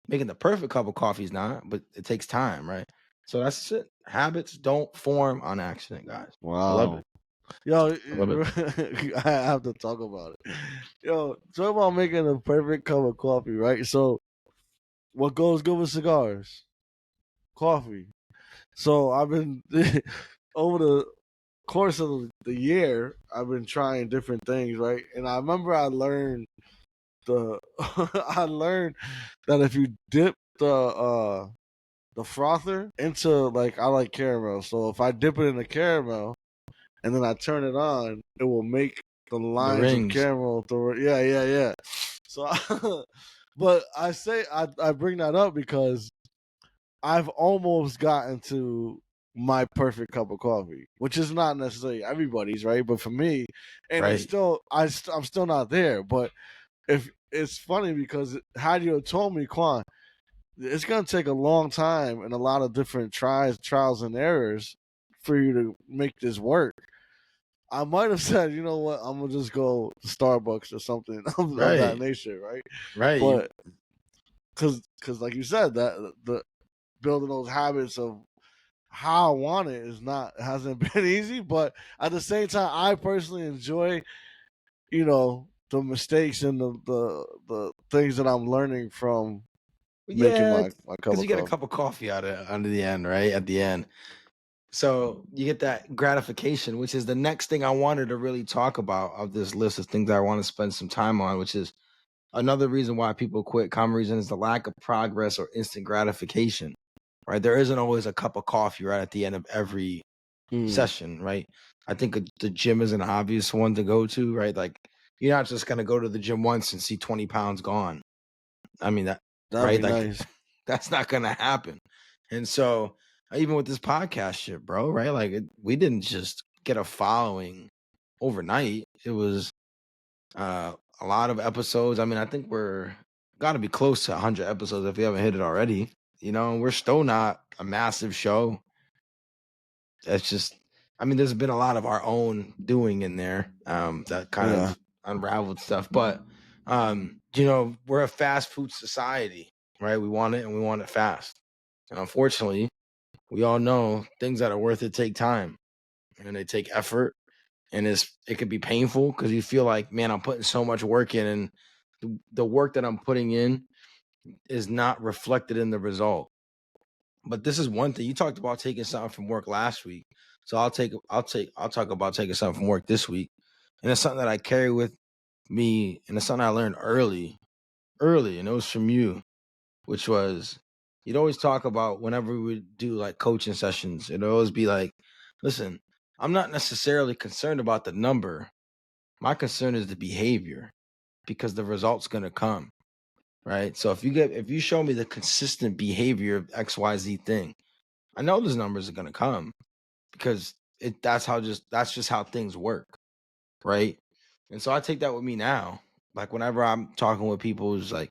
Making the perfect cup of coffee is not, but it takes time, right? So that's it. Habits don't form on accident, guys. I love Wow. it. Yo, I love it. I have to talk about it. Yo, talk about making a perfect cup of coffee, right? So, what goes good with cigars? Coffee. So I've been over the course of the year, I've been trying different things, right? And I remember I learned the I learned that if you dip the frother into, like, I like caramel. So if I dip it in the caramel and then I turn it on, it will make the The lines of rings, caramel through it. Yeah, yeah, yeah. So but I bring that up because I've almost gotten to my perfect cup of coffee, which is not necessarily everybody's, right? But for me, and it's right? still I'm still not there. But if it's funny because had you told me, Quan, it's gonna take a long time and a lot of different trials and errors for you to make this work. I might have said, you know what, I'm gonna just go to Starbucks or something of that Right. nature, right? Right. But because like you said, that the building those habits of how I want it is not hasn't been easy. But at the same time, I personally enjoy, the mistakes and the things that I'm learning from making yeah, my cup because of you get a coffee. cup of coffee out of under the end, right? At the end. So you get that gratification, which is the next thing I wanted to really talk about of this list of things I want to spend some time on, which is another reason why people quit. Common reason is the lack of progress or instant gratification, right? There isn't always a cup of coffee right at the end of every Mm, session, right? I think the gym is an obvious one to go to, right? Like you're not just gonna go to the gym once and see 20 pounds gone. I mean that, that'd right? be Like nice. that's not gonna happen. And so even with this podcast shit, bro, right? Like we didn't just get a following overnight. It was a lot of episodes. I mean, I think we're got to be close to 100 episodes if we haven't hit it already. And we're still not a massive show. That's just, I mean, there's been a lot of our own doing in there that kind Yeah, of unraveled stuff. But, we're a fast food society, right? We want it and we want it fast. And unfortunately, we all know things that are worth it take time and they take effort. And it could be painful because you feel like, man, I'm putting so much work in, and the work that I'm putting in is not reflected in the result. But this is one thing. You talked about taking something from work last week. So I'll talk about taking something from work this week. And it's something that I carry with me, and it's something I learned early, and it was from you, which was you'd always talk about whenever we would do like coaching sessions, it'd always be like, listen, I'm not necessarily concerned about the number. My concern is the behavior because the result's gonna come. Right. So if you show me the consistent behavior of XYZ thing, I know those numbers are gonna come because that's just how things work. Right. And so I take that with me now. Like whenever I'm talking with people, it's like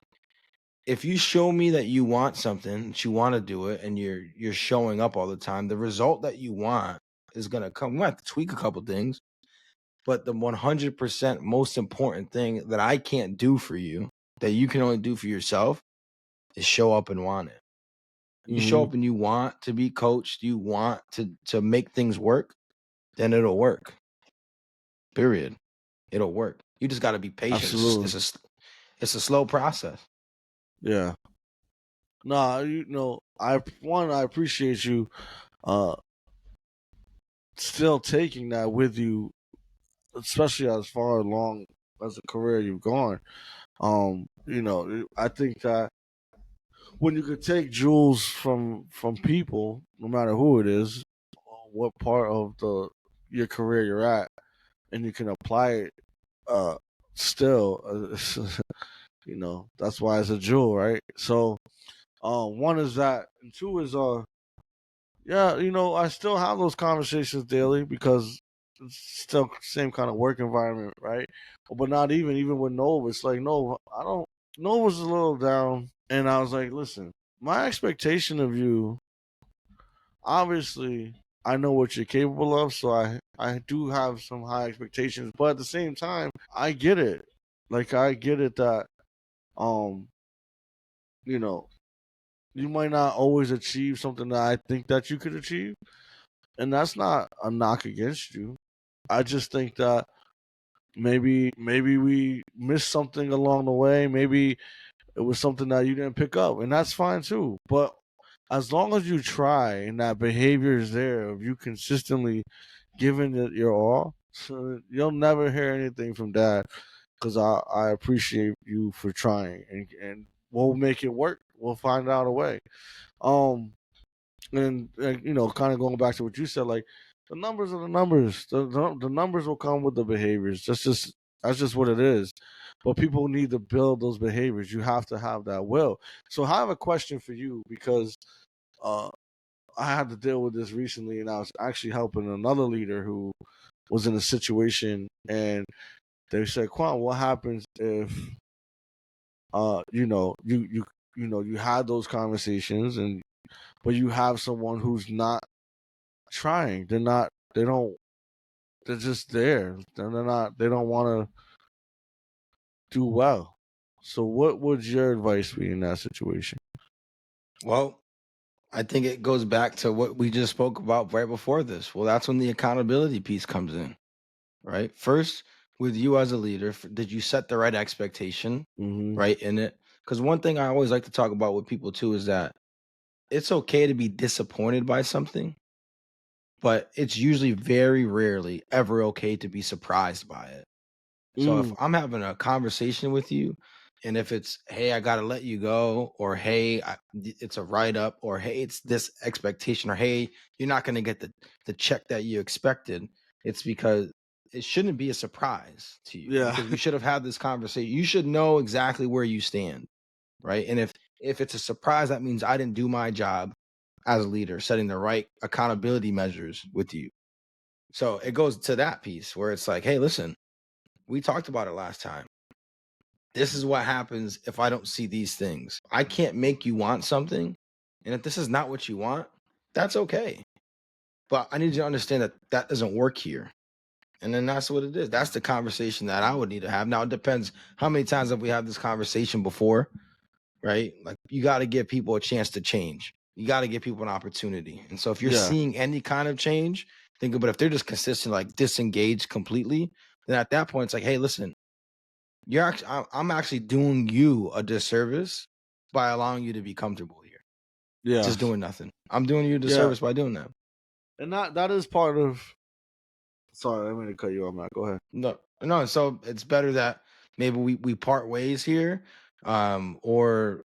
if you show me that you want something, that you want to do it, and you're showing up all the time, the result that you want is gonna come. We might have to tweak a couple things, but the 100% most important thing that I can't do for you, that you can only do for yourself, is show up and want it. You show hmm up and you want to be coached, you want to make things work, then it'll work. Period. It'll work. You just got to be patient. absolutely. It's a slow process. Yeah. Nah, I appreciate you uh still taking that with you, especially as far along as a career you've gone. I think that when you could take jewels from people, no matter who it is, what part of the your career you're at, and you can apply it uh still, that's why it's a jewel, right? So, one is that, and two is yeah, I still have those conversations daily because it's still same kind of work environment, right? But not even with Nova, it's like no, I don't. Nova's a little down, and I was like, listen, my expectation of you, obviously, I know what you're capable of, so I do have some high expectations, but at the same time, I get it. Like I get it that um, you know, you might not always achieve something that I think that you could achieve, and that's not a knock against you. I just think that maybe we missed something along the way. Maybe it was something that you didn't pick up, and that's fine too. But as long as you try and that behavior is there of you consistently giving it your all, so you'll never hear anything from dad because I appreciate you for trying, and we'll make it work. We'll find out a way. Um, and kind of going back to what you said, like the numbers are the numbers. The numbers will come with the behaviors. That's just what it is. But people need to build those behaviors. You have to have that will. So I have a question for you because uh, I had to deal with this recently, and I was actually helping another leader who was in a situation, and they said, "Quan, what happens if you had those conversations, but you have someone who's not trying. They're just there. They're not. They don't want to do well. So, what would your advice be in that situation? Well, I think it goes back to what we just spoke about right before this. Well, that's when the accountability piece comes in, right? First, with you as a leader, did you set the right expectation, Hmm. right, in it? Because one thing I always like to talk about with people too is that it's okay to be disappointed by something, but it's usually very rarely ever okay to be surprised by it. So if Mm, I'm having a conversation with you, and if it's, hey, I got to let you go, or hey, it's a write up, or hey, it's this expectation, or hey, you're not going to get the check that you expected, it's because it shouldn't be a surprise to you, yeah, because we should have had this conversation. You should know exactly where you stand, right? And if it's a surprise, that means I didn't do my job as a leader, setting the right accountability measures with you. So it goes to that piece where it's like, hey, listen, we talked about it last time. This is what happens if I don't see these things. I can't make you want something. And if this is not what you want, that's okay. But I need you to understand that that doesn't work here. And then that's what it is. That's the conversation that I would need to have. Now, it depends how many times have we had this conversation before, right? Like, you got to give people a chance to change. You got to give people an opportunity. And so if you're yeah, seeing any kind of change, think about if they're just consistent, like disengaged completely, then at that point, it's like, hey, listen, I'm actually doing you a disservice by allowing you to be comfortable here, yeah, just doing nothing. I'm doing you a yeah. disservice by doing that. And that is part of. Sorry, I'm going to cut you off, Matt. Go ahead. No. So it's better that maybe we part ways here, or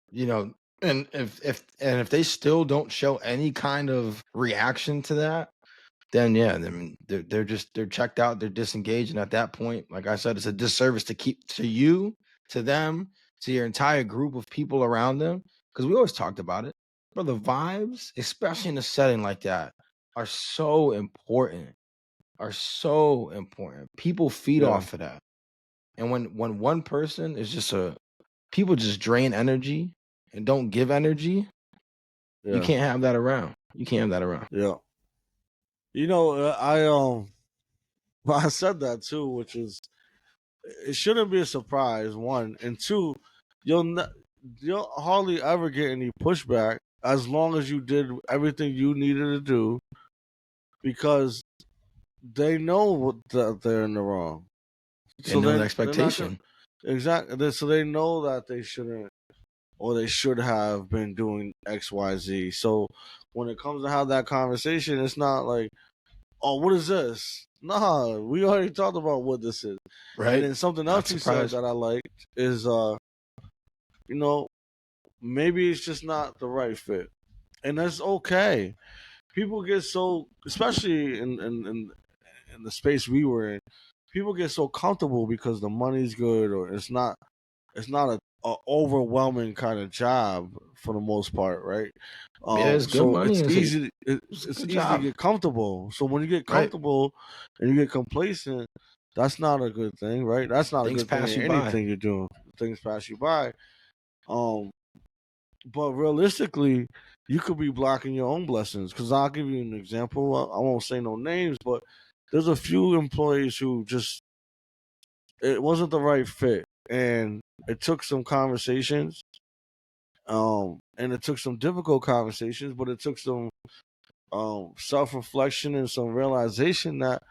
and if they still don't show any kind of reaction to that, then yeah, I mean they're checked out, they're disengaged, and at that point, like I said, it's a disservice to keep to you, to them, to your entire group of people around them. Because we always talked about it, but the vibes, especially in a setting like that, are so important. Are so important. People feed Yeah, off of that, and when one person is just people just drain energy and don't give energy, you yeah, can't have that around. You can't have that around. yeah. Well, I said that too, which is it shouldn't be a surprise. One and two, you'll ne- you'll hardly ever get any pushback as long as you did everything you needed to do because they know that they're in the wrong. They So know the they're not gonna expectation. exactly. So they know that they shouldn't or they should have been doing X, Y, Z. So when it comes to have that conversation, it's not like, oh, what is this? Nah, we already talked about what this is. And Right? then something else Not he said surprised. that I liked is, you know, maybe it's just not the right fit, and that's okay. People get so, especially in the space we were in, people get so comfortable because the money's good or it's not a overwhelming kind of job for the most part, right? Yeah, it's good So money. it's easy. It's a It's good easy to job. get comfortable. So when you get Right? comfortable and you get complacent, that's not a good thing, right? That's not a Things good thing pass in you by. anything you're doing. Things pass you by. Um, but realistically, you could be blocking your own blessings. Because I'll give you an example. I won't say no names, but there's a few employees who just it wasn't the right fit, and it took some conversations. And it took some difficult conversations, but it took some self reflection and some realization that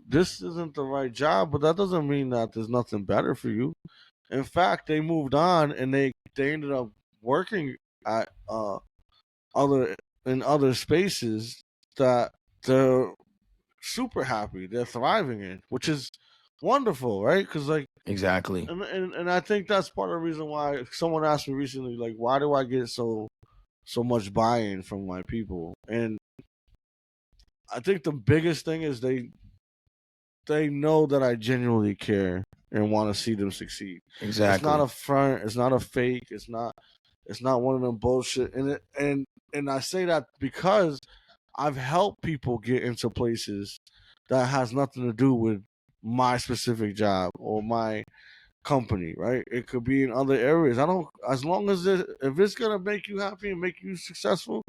this isn't the right job, but that doesn't mean that there's nothing better for you. In fact, they moved on and they ended up working at other in other spaces that they're super happy, they're thriving in, which is wonderful, right? Because like, Exactly. and I think that's part of the reason why someone asked me recently, like, why do I get so much buy-in from my people? And I think the biggest thing is they know that I genuinely care and want to see them succeed. It's not Exactly. a front. It's not a fake. It's not one of them bullshit. And I say that because I've helped people get into places that has nothing to do with my specific job or company, right? It could be in other areas. I don't, as long as if it's gonna make you happy and make you successful,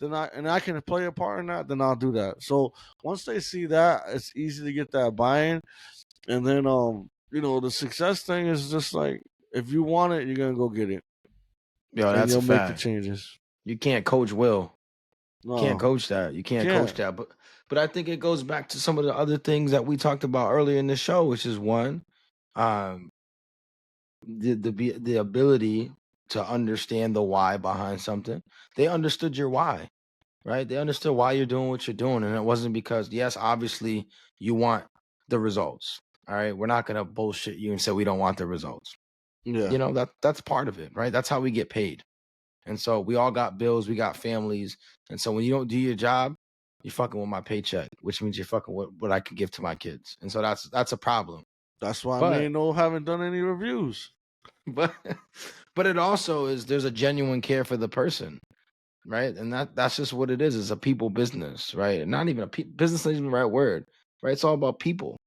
then I can play a part in that, then I'll do that. So once they see that, it's easy to get that buy-in. And then the success thing is just like, if you want it, you're gonna go get it, Yo, and that's a you'll make the fact. changes. You can't coach will. Can't No, coach that. You can't coach can't. that. But I think it goes back to some of the other things that we talked about earlier in the show, which is one, um, the ability to understand the why behind something. They understood your why, right? They understood why you're doing what you're doing, and it wasn't because, yes, obviously you want the results. All right, we're not gonna bullshit you and say we don't want the results. Yeah, That's part of it, right? That's how we get paid. And so we all got bills, we got families. And so when you don't do your job, you're fucking with my paycheck, which means you're fucking with what I can give to my kids. And so that's a problem. that's why me But and No haven't done any reviews. but but it also is, there's a genuine care for the person, right? And that's just what it is. It's a people business, right? And not even business isn't even the right word, right? It's all about people.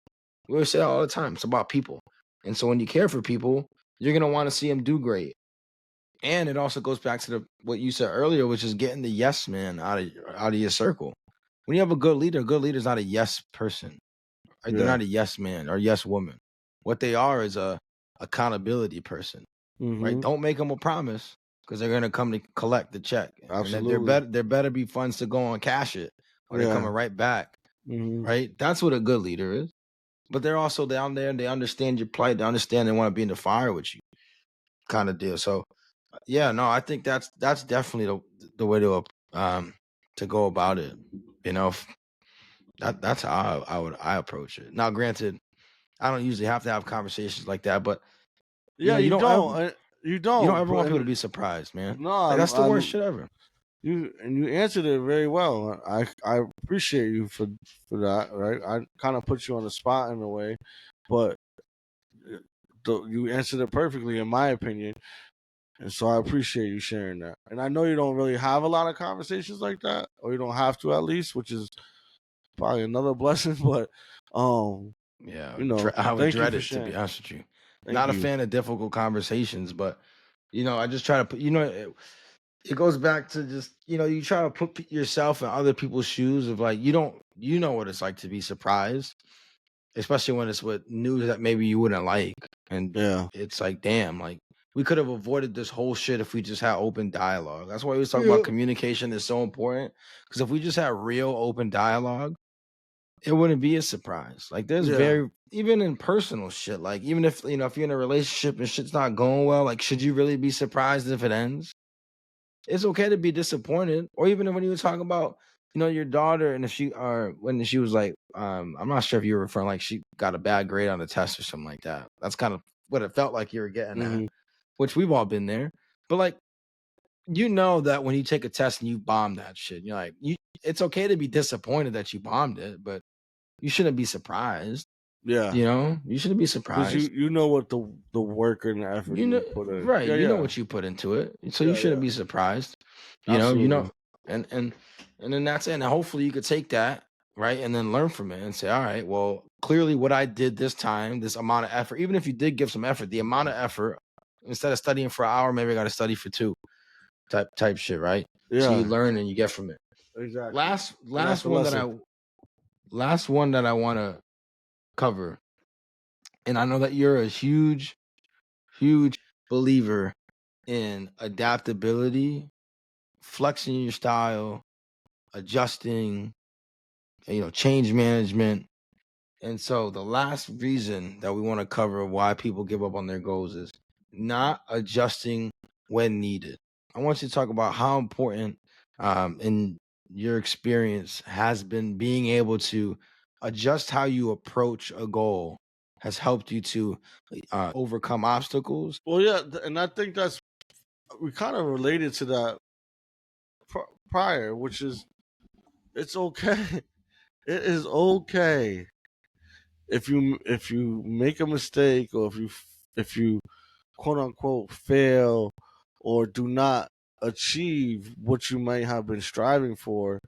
We always say it all the time. It's about people. And so when you care for people, you're gonna want to see them do great. And it also goes back to what you said earlier, which is getting the yes man out of your circle. When you have a good leader is not a yes person. Right? They're Yeah. not a yes man or yes woman. What they are is a accountability person. Right? Mm-hmm. Don't make them a promise, because they're gonna come to collect the check, and then Absolutely. there better be funds to go and cash it, or they're Yeah. coming right back. Mm-hmm. Right? That's what a good leader is. But they're also down there and they understand your plight. They understand they want to be in the fire with you, kind of deal. So yeah, no, I think that's definitely the way to go about it. You know, that's how I approach it. Now, granted, I don't usually have to have conversations like that, but Yeah, you you don't ever don't. You don't. want people to And be surprised, man. no, Like that's the worst shit ever. you answered it very well. I appreciate you for that. Right. I kind of put you on the spot in a way, but you answered it perfectly, in my opinion. And so I appreciate you sharing that. And I know you don't really have a lot of conversations like that, or you don't have to, at least, which is probably another blessing. But um, Yeah, I would thank you dread for it, to be sharing. honest with you. Thank Not a you. fan of difficult conversations, but I just try to put. It goes back to just, you try to put yourself in other people's shoes of, like, you know what it's like to be surprised, especially when it's with news that maybe you wouldn't like. And Yeah. it's like, damn, like, we could have avoided this whole shit if we just had open dialogue. That's why we was talking Yeah. about communication is so important. Because if we just had real open dialogue, it wouldn't be a surprise. Like, there's Yeah. even in personal shit, like, even if if you're in a relationship and shit's not going well, like, should you really be surprised if it ends? It's okay to be disappointed. Or even when you were talking about, your daughter, and if she, or when she was like, I'm not sure if you were referring, like, she got a bad grade on the test or something like that. That's kind of what it felt like you were getting at, Hmm. which we've all been there. But, like, that when you take a test and you bomb that shit, you're like, it's okay to be disappointed that you bombed it, but you shouldn't be surprised. Yeah. You shouldn't be Because surprised. you know what the work and the effort you put in. Right, Yeah. you know Yeah. what you put into it, so you Yeah. shouldn't Yeah. be surprised. Absolutely. And then that's it. And hopefully you could take that, right, and then learn from it and say, all right, well, clearly what I did this time, this amount of effort, even if you did give some effort, the amount of effort, instead of studying for an hour, maybe I got to study for 2, type shit, right? So you Yeah. learn and you get from it. Exactly. Last And that's last the one that lesson. I last one that I want to cover, and I know that you're a huge, huge believer in adaptability, flexing your style, adjusting, change management. And so the last reason that we want to cover why people give up on their goals is not adjusting when needed. I want you to talk about how important, in your experience, has been being able to adjust how you approach a goal has helped you to overcome obstacles. Well, yeah, and I think that's we kind of related to that prior, which is it's okay. It is okay if you make a mistake, or if you quote unquote fail, or do not achieve what you might have been striving for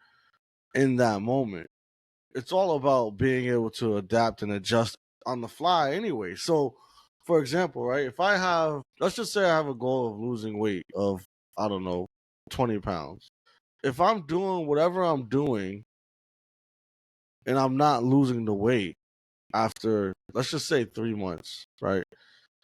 in that moment. It's all about being able to adapt and adjust on the fly anyway. So for example, right? If I have, let's just say I have a goal of losing weight of, I don't know, 20 pounds. If I'm doing whatever I'm doing and I'm not losing the weight after, let's just say 3 months, right?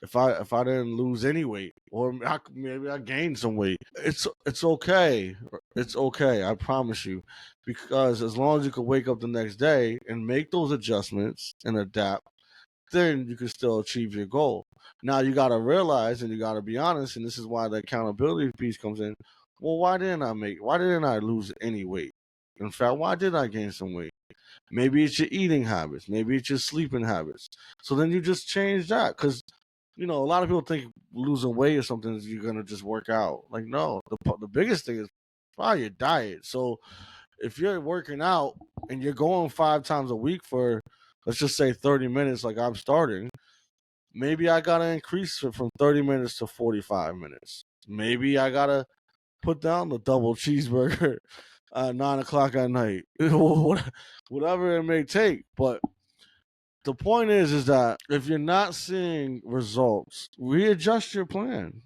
If I didn't lose any weight, or maybe I gained some weight, it's okay. It's okay. I promise you, because as long as you can wake up the next day and make those adjustments and adapt, then you can still achieve your goal. Now you got to realize and you got to be honest, and this is why the accountability piece comes in. Well, why didn't I lose any weight? In fact, why did I gain some weight? Maybe it's your eating habits. Maybe it's your sleeping habits. So then you just change that, because a lot of people think losing weight or something is you're gonna just work out. Like, no, the biggest thing is probably your diet. So if you're working out and you're going 5 times a week for, let's just say, 30 minutes, like I'm starting, maybe I gotta increase it from 30 minutes to 45 minutes. Maybe I gotta put down the double cheeseburger at 9 o'clock at night. Whatever it may take. But the point is that if you're not seeing results, readjust your plan.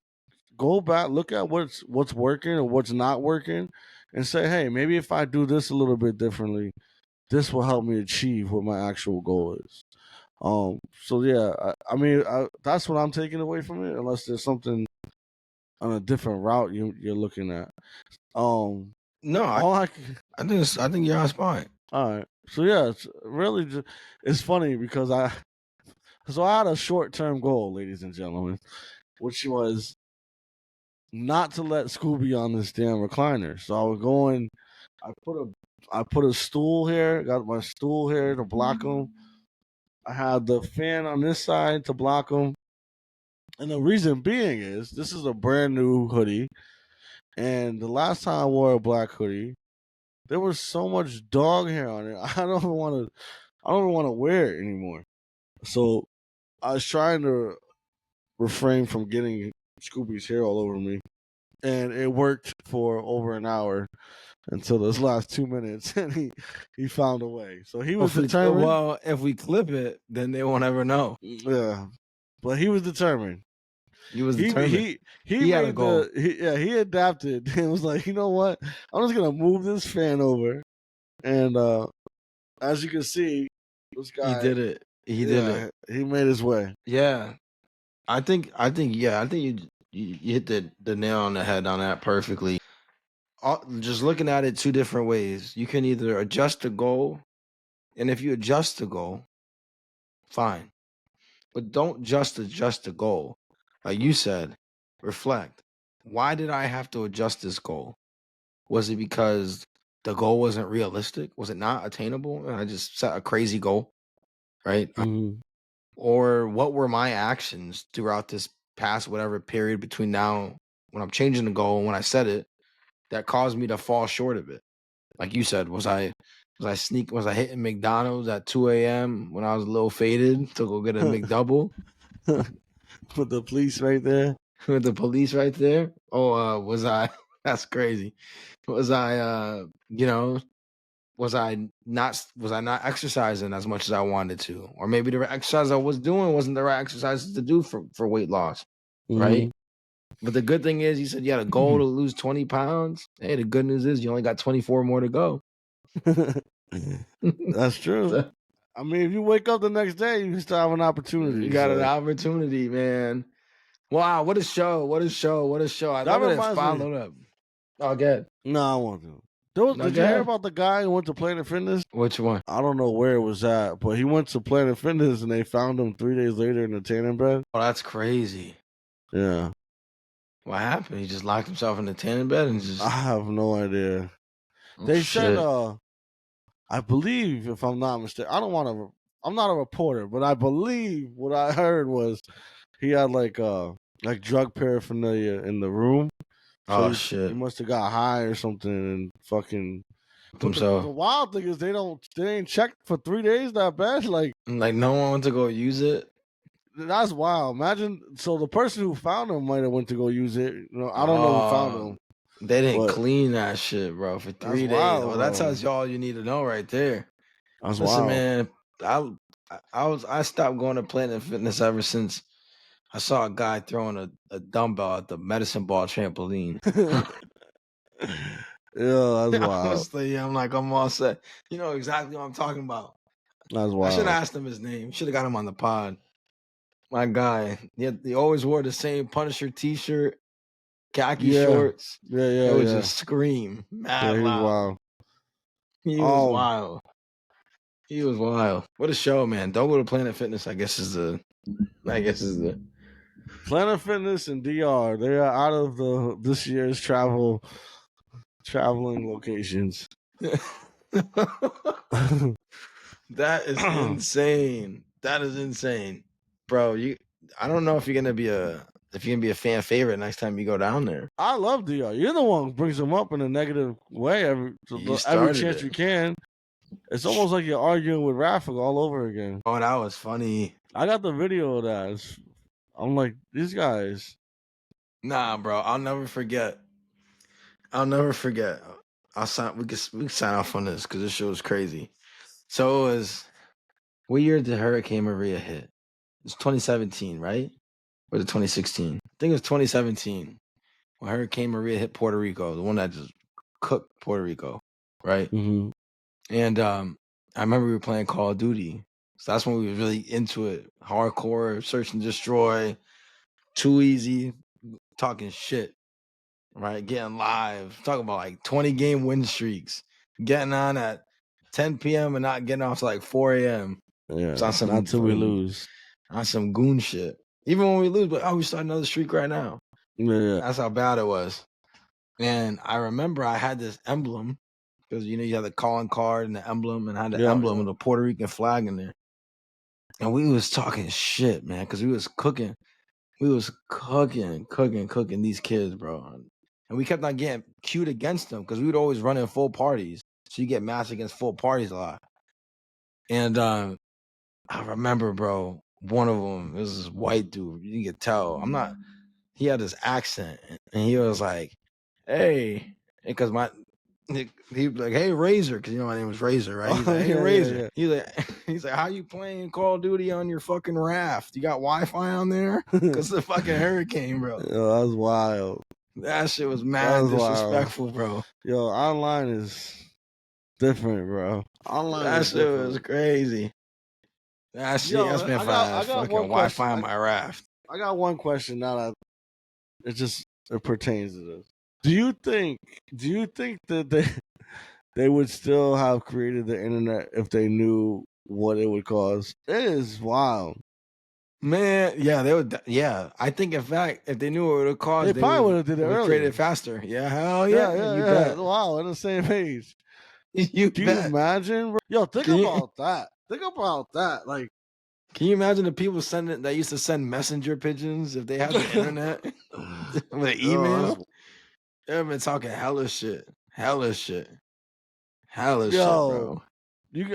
Go back, look at what's working or what's not working, and say, hey, maybe if I do this a little bit differently, this will help me achieve what my actual goal is. So yeah, that's what I'm taking away from it. Unless there's something on a different route you're looking at. No, I think you're on spot. All right. So yeah, it's really it's funny because I had a short term goal, ladies and gentlemen, which was not to let Scooby on this damn recliner. So I was going. I put a stool here. Got my stool here to block him. I had the fan on this side to block him. And the reason being is this is a brand new hoodie, and the last time I wore a black hoodie, there was so much dog hair on it. I don't want to wear it anymore. So I was trying to refrain from getting Scooby's hair all over me, and it worked for over an hour until those last 2 minutes, and he found a way. So he was determined. Well, if we clip it, then they won't ever know. Yeah, but he was determined. He was determined. He had a goal. He adapted and was like, you know what? I'm just gonna move this fan over, and as you can see, this guy he did it. He did it. He made his way. Yeah, I think you hit the nail on the head on that perfectly. Just looking at it two different ways. You can either adjust the goal, and if you adjust the goal, fine, but don't just adjust the goal. Like you said, reflect. Why did I have to adjust this goal? Was it because the goal wasn't realistic? Was it not attainable? I just set a crazy goal, right? Mm-hmm. Or what were my actions throughout this past whatever period between now when I'm changing the goal and when I set it that caused me to fall short of it? Like you said, was I hitting McDonald's at 2 a.m. when I was a little faded to go get a McDouble? With the police right there. With the police right there? Oh, was I? That's crazy. Was I? Was I not exercising as much as I wanted to, or maybe the exercise I was doing wasn't the right exercises to do for weight loss, right? But the good thing is, you said you had a goal to lose 20 pounds. Hey, the good news is you only got 24 more to go. That's true. I mean, if you wake up the next day, you still have an opportunity. You got an opportunity, man. Wow, what a show! What a show! What a show! I love it. Followed up. Oh, good. No, I won't do. Did you hear about the guy who went to Planet Fitness? Which one? I don't know where it was at, but he went to Planet Fitness and they found him 3 days later in a tanning bed. Oh, that's crazy. Yeah. What happened? He just locked himself in the tanning bed and just... I have no idea. They said, I believe, if I'm not mistaken, I'm not a reporter, but I believe what I heard was he had like drug paraphernalia in the room. So shit. He must have got high or something and fucking... himself. The wild thing is they ain't checked for 3 days that bad. Like no one went to go use it. That's wild. Imagine, so the person who found him might have went to go use it. I don't know who found him. They didn't clean that shit, bro, for 3 days. Wild, well, that tells you all you need to know right there. That's Listen, wild. man, I stopped going to Planet Fitness ever since I saw a guy throwing a dumbbell at the medicine ball trampoline. Yeah, that's wild. Honestly, I'm like, I'm all set. You know exactly what I'm talking about. That's I should wild. have asked him his name. Should have got him on the pod. My guy. He always wore the same Punisher t-shirt, khaki shorts. It would just scream mad he's loud. wild. He was wild. He was wild. What a show, man. Don't go to Planet Fitness, I guess is the Planet Fitness and DR. They are out of this year's traveling locations. That is insane. That is insane. Bro, I don't know if you're gonna be a fan favorite next time you go down there. I love DR. You're the one who brings them up in a negative way every chance you can. It's almost like you're arguing with Rafik all over again. Oh, that was funny. I got the video of that. I'm like, these guys. Nah, bro. I'll never forget. We can sign off on this because this show is crazy. So it was, what year did Hurricane Maria hit? It's 2017, right? Or was it 2016? I think it was 2017 when Hurricane Maria hit Puerto Rico, the one that just cooked Puerto Rico, right? Mm-hmm. And I remember we were playing Call of Duty. So that's when we were really into it. Hardcore, search and destroy, too easy, talking shit, right? Getting live, talking about like 20-game win streaks, getting on at 10 p.m. and not getting off to like 4 a.m. Yeah, not until we lose. On some goon shit. Even when we lose, but we start another streak right now. Yeah. That's how bad it was. And I remember I had this emblem because you had the calling card and the emblem, and I had the emblem of the Puerto Rican flag in there. And we was talking shit, man, because we was cooking. We was cooking these kids, bro. And we kept on getting queued against them because we would always run in full parties. So you get matched against full parties a lot. And I remember, bro, one of them, it was this white dude. You could tell. He had this accent. And he was like, hey, because he was like, hey, Razor, because my name was Razor, right? He's like, hey, Razor. Yeah. He's like, how you playing Call of Duty on your fucking raft? You got Wi-Fi on there? Because the fucking hurricane, bro. Yo, that was wild. That shit was mad disrespectful, wild. Bro. Yo, online is different, bro. That shit was crazy. That shit, I spent fucking Wi-Fi on my raft. I got one question now that it pertains to this. Do you think that they would still have created the internet if they knew what it would cause? It is wild. Man, yeah, they would. Yeah, I think in fact, if they knew what it would cause, they probably would have did it earlier. Created it faster. Yeah, hell yeah, you bet. Wow, on the same page. Can you imagine, bro? Yo, think about that. Think about that. Like, can you imagine the people that used to send messenger pigeons if they had the internet with an email? They've been talking hella shit, bro.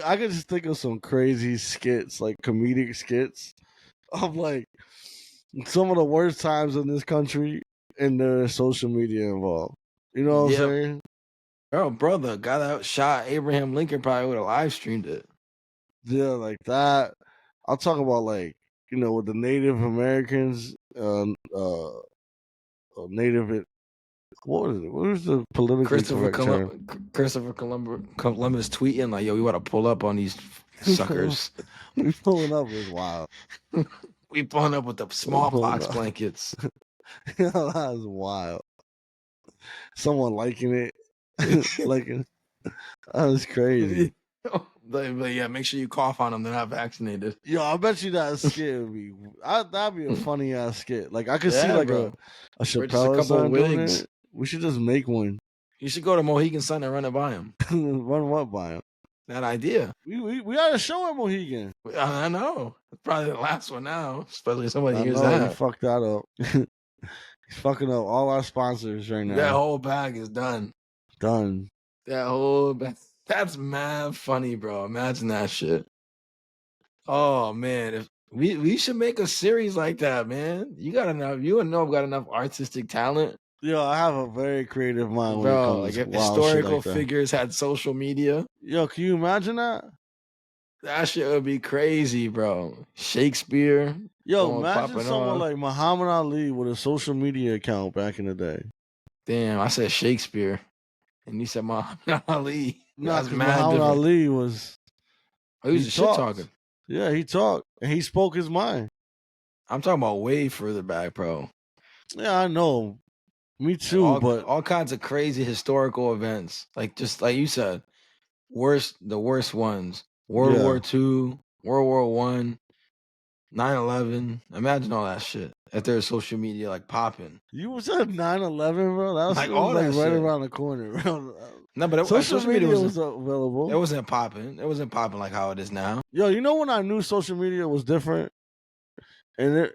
I could just think of some crazy skits, like comedic skits, of like some of the worst times in this country, and there's social media involved. You know what I'm saying? Oh, brother, guy that shot Abraham Lincoln probably would have live streamed it. Yeah, like that. I'll talk about like with the Native Americans, Native. What was it? What was the politically correct term? Christopher Columbus tweeting like, "Yo, we want to pull up on these suckers." We pulling up is wild. We pulling up with the smallpox blankets. That was wild. Someone liking it, that was crazy. But yeah, make sure you cough on them. They're not vaccinated. Yo, I bet you that skit would be. That'd be a funny ass skit. Like I could see like a Chappelle couple wigs. We should just make one. You should go to Mohegan Sun and run it by him. Run what by him? That idea. We got a show at Mohegan. I know. It's probably the last one now. Especially somebody hears that. He fucked that up. He's fucking up all our sponsors right now. That whole bag is done. Done. That whole bag. That's mad funny, bro. Imagine that shit. Oh man, if we should make a series like that, man. You got enough. You and Noah got enough artistic talent. Yo, I have a very creative mind. Bro, like if historical figures had social media. Yo, can you imagine that? That shit would be crazy, bro. Shakespeare Yo, imagine popping someone off. like Muhammad Ali with a social media account back in the day. Damn, I said Shakespeare, and you said Muhammad Ali. Nah, That's because mad Muhammad different. Ali was Oh, he was he a shit talked. talker. Yeah, he talked and he spoke his mind. I'm talking about way further back, bro. Yeah, I know. Me Like too, but all kinds of crazy historical events. Like just like you said, the worst ones. World War yeah. II, World War One, 9/11. Imagine all that shit. If there's social media like popping. You was at 9/11, bro. That Like was all like that right shit. around the corner, bro. No, but Social social media media wasn't was available. it wasn't popping. It wasn't popping like how it is now. Yo, you know when I knew social media was different? And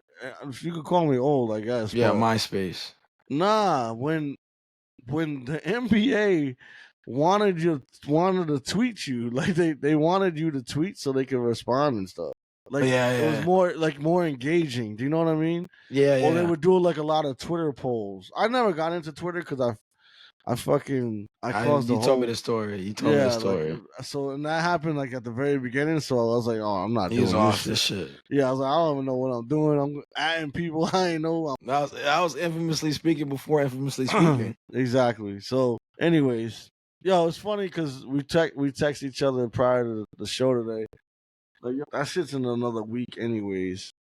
you could call me old, I guess, Yeah, but MySpace. nah, when the NBA wanted to tweet you, like they wanted you to tweet so they could respond and stuff. Oh, Like yeah, it was yeah. more engaging. Do you know what I mean? Yeah, Or they yeah. would do like a lot of Twitter polls. I never got into Twitter because I caused the You told me whole the story. You told me the yeah, like story. so, and that happened like at the very beginning. So I was like, oh, I'm not He was doing this off this shit. shit. Yeah, I was like, I don't even know what I'm doing. I'm adding people I ain't know. I was infamously speaking before infamously speaking. Exactly. So, anyways, yo, it's funny because we text each other prior to the show today. Like, yo, that shit's in another week, anyways.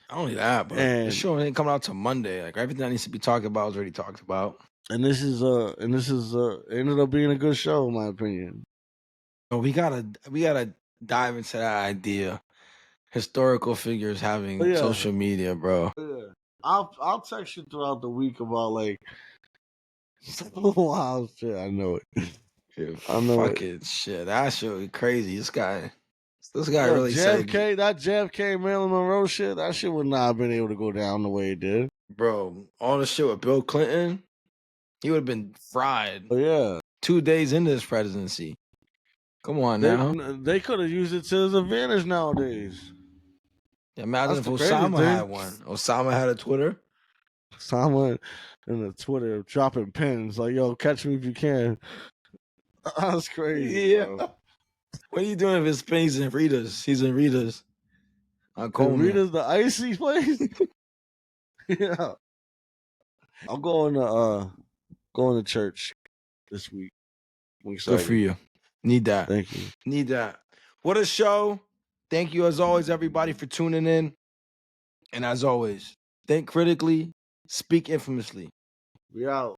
Not only that, but the And show ain't coming out till Monday. Like everything that needs to be talked about is already talked about. this is it ended up being a good show, in my opinion. But we gotta dive into that idea. Historical figures But having yeah, social media, bro. yeah. I'll text you throughout the week about like some wild shit. I know it. Yeah, I know it. fucking shit. That shit was crazy. This guy Yo, really said, JFK, Marilyn Monroe shit, that shit would not have been able to go down the way it did. bro, all the shit with Bill Clinton, he would have been fried But yeah, 2 days into his presidency. Come on they now. they could have used it to his advantage nowadays. Imagine That's if the crazy Osama had thing. one. Osama had a Twitter. Someone in the Twitter dropping pins like, "Yo, catch me if you can." That's crazy, Yeah. bro. What are you doing if his space in Rita's? He's in Rita's on And Coleman. Rita's the icy place. Yeah, I'm going to church this week. I'm Good for excited. you. Need that. Thank you. Need that. What a show. Thank you as always, everybody, for tuning in. And as always, think critically, speak infamously. We out.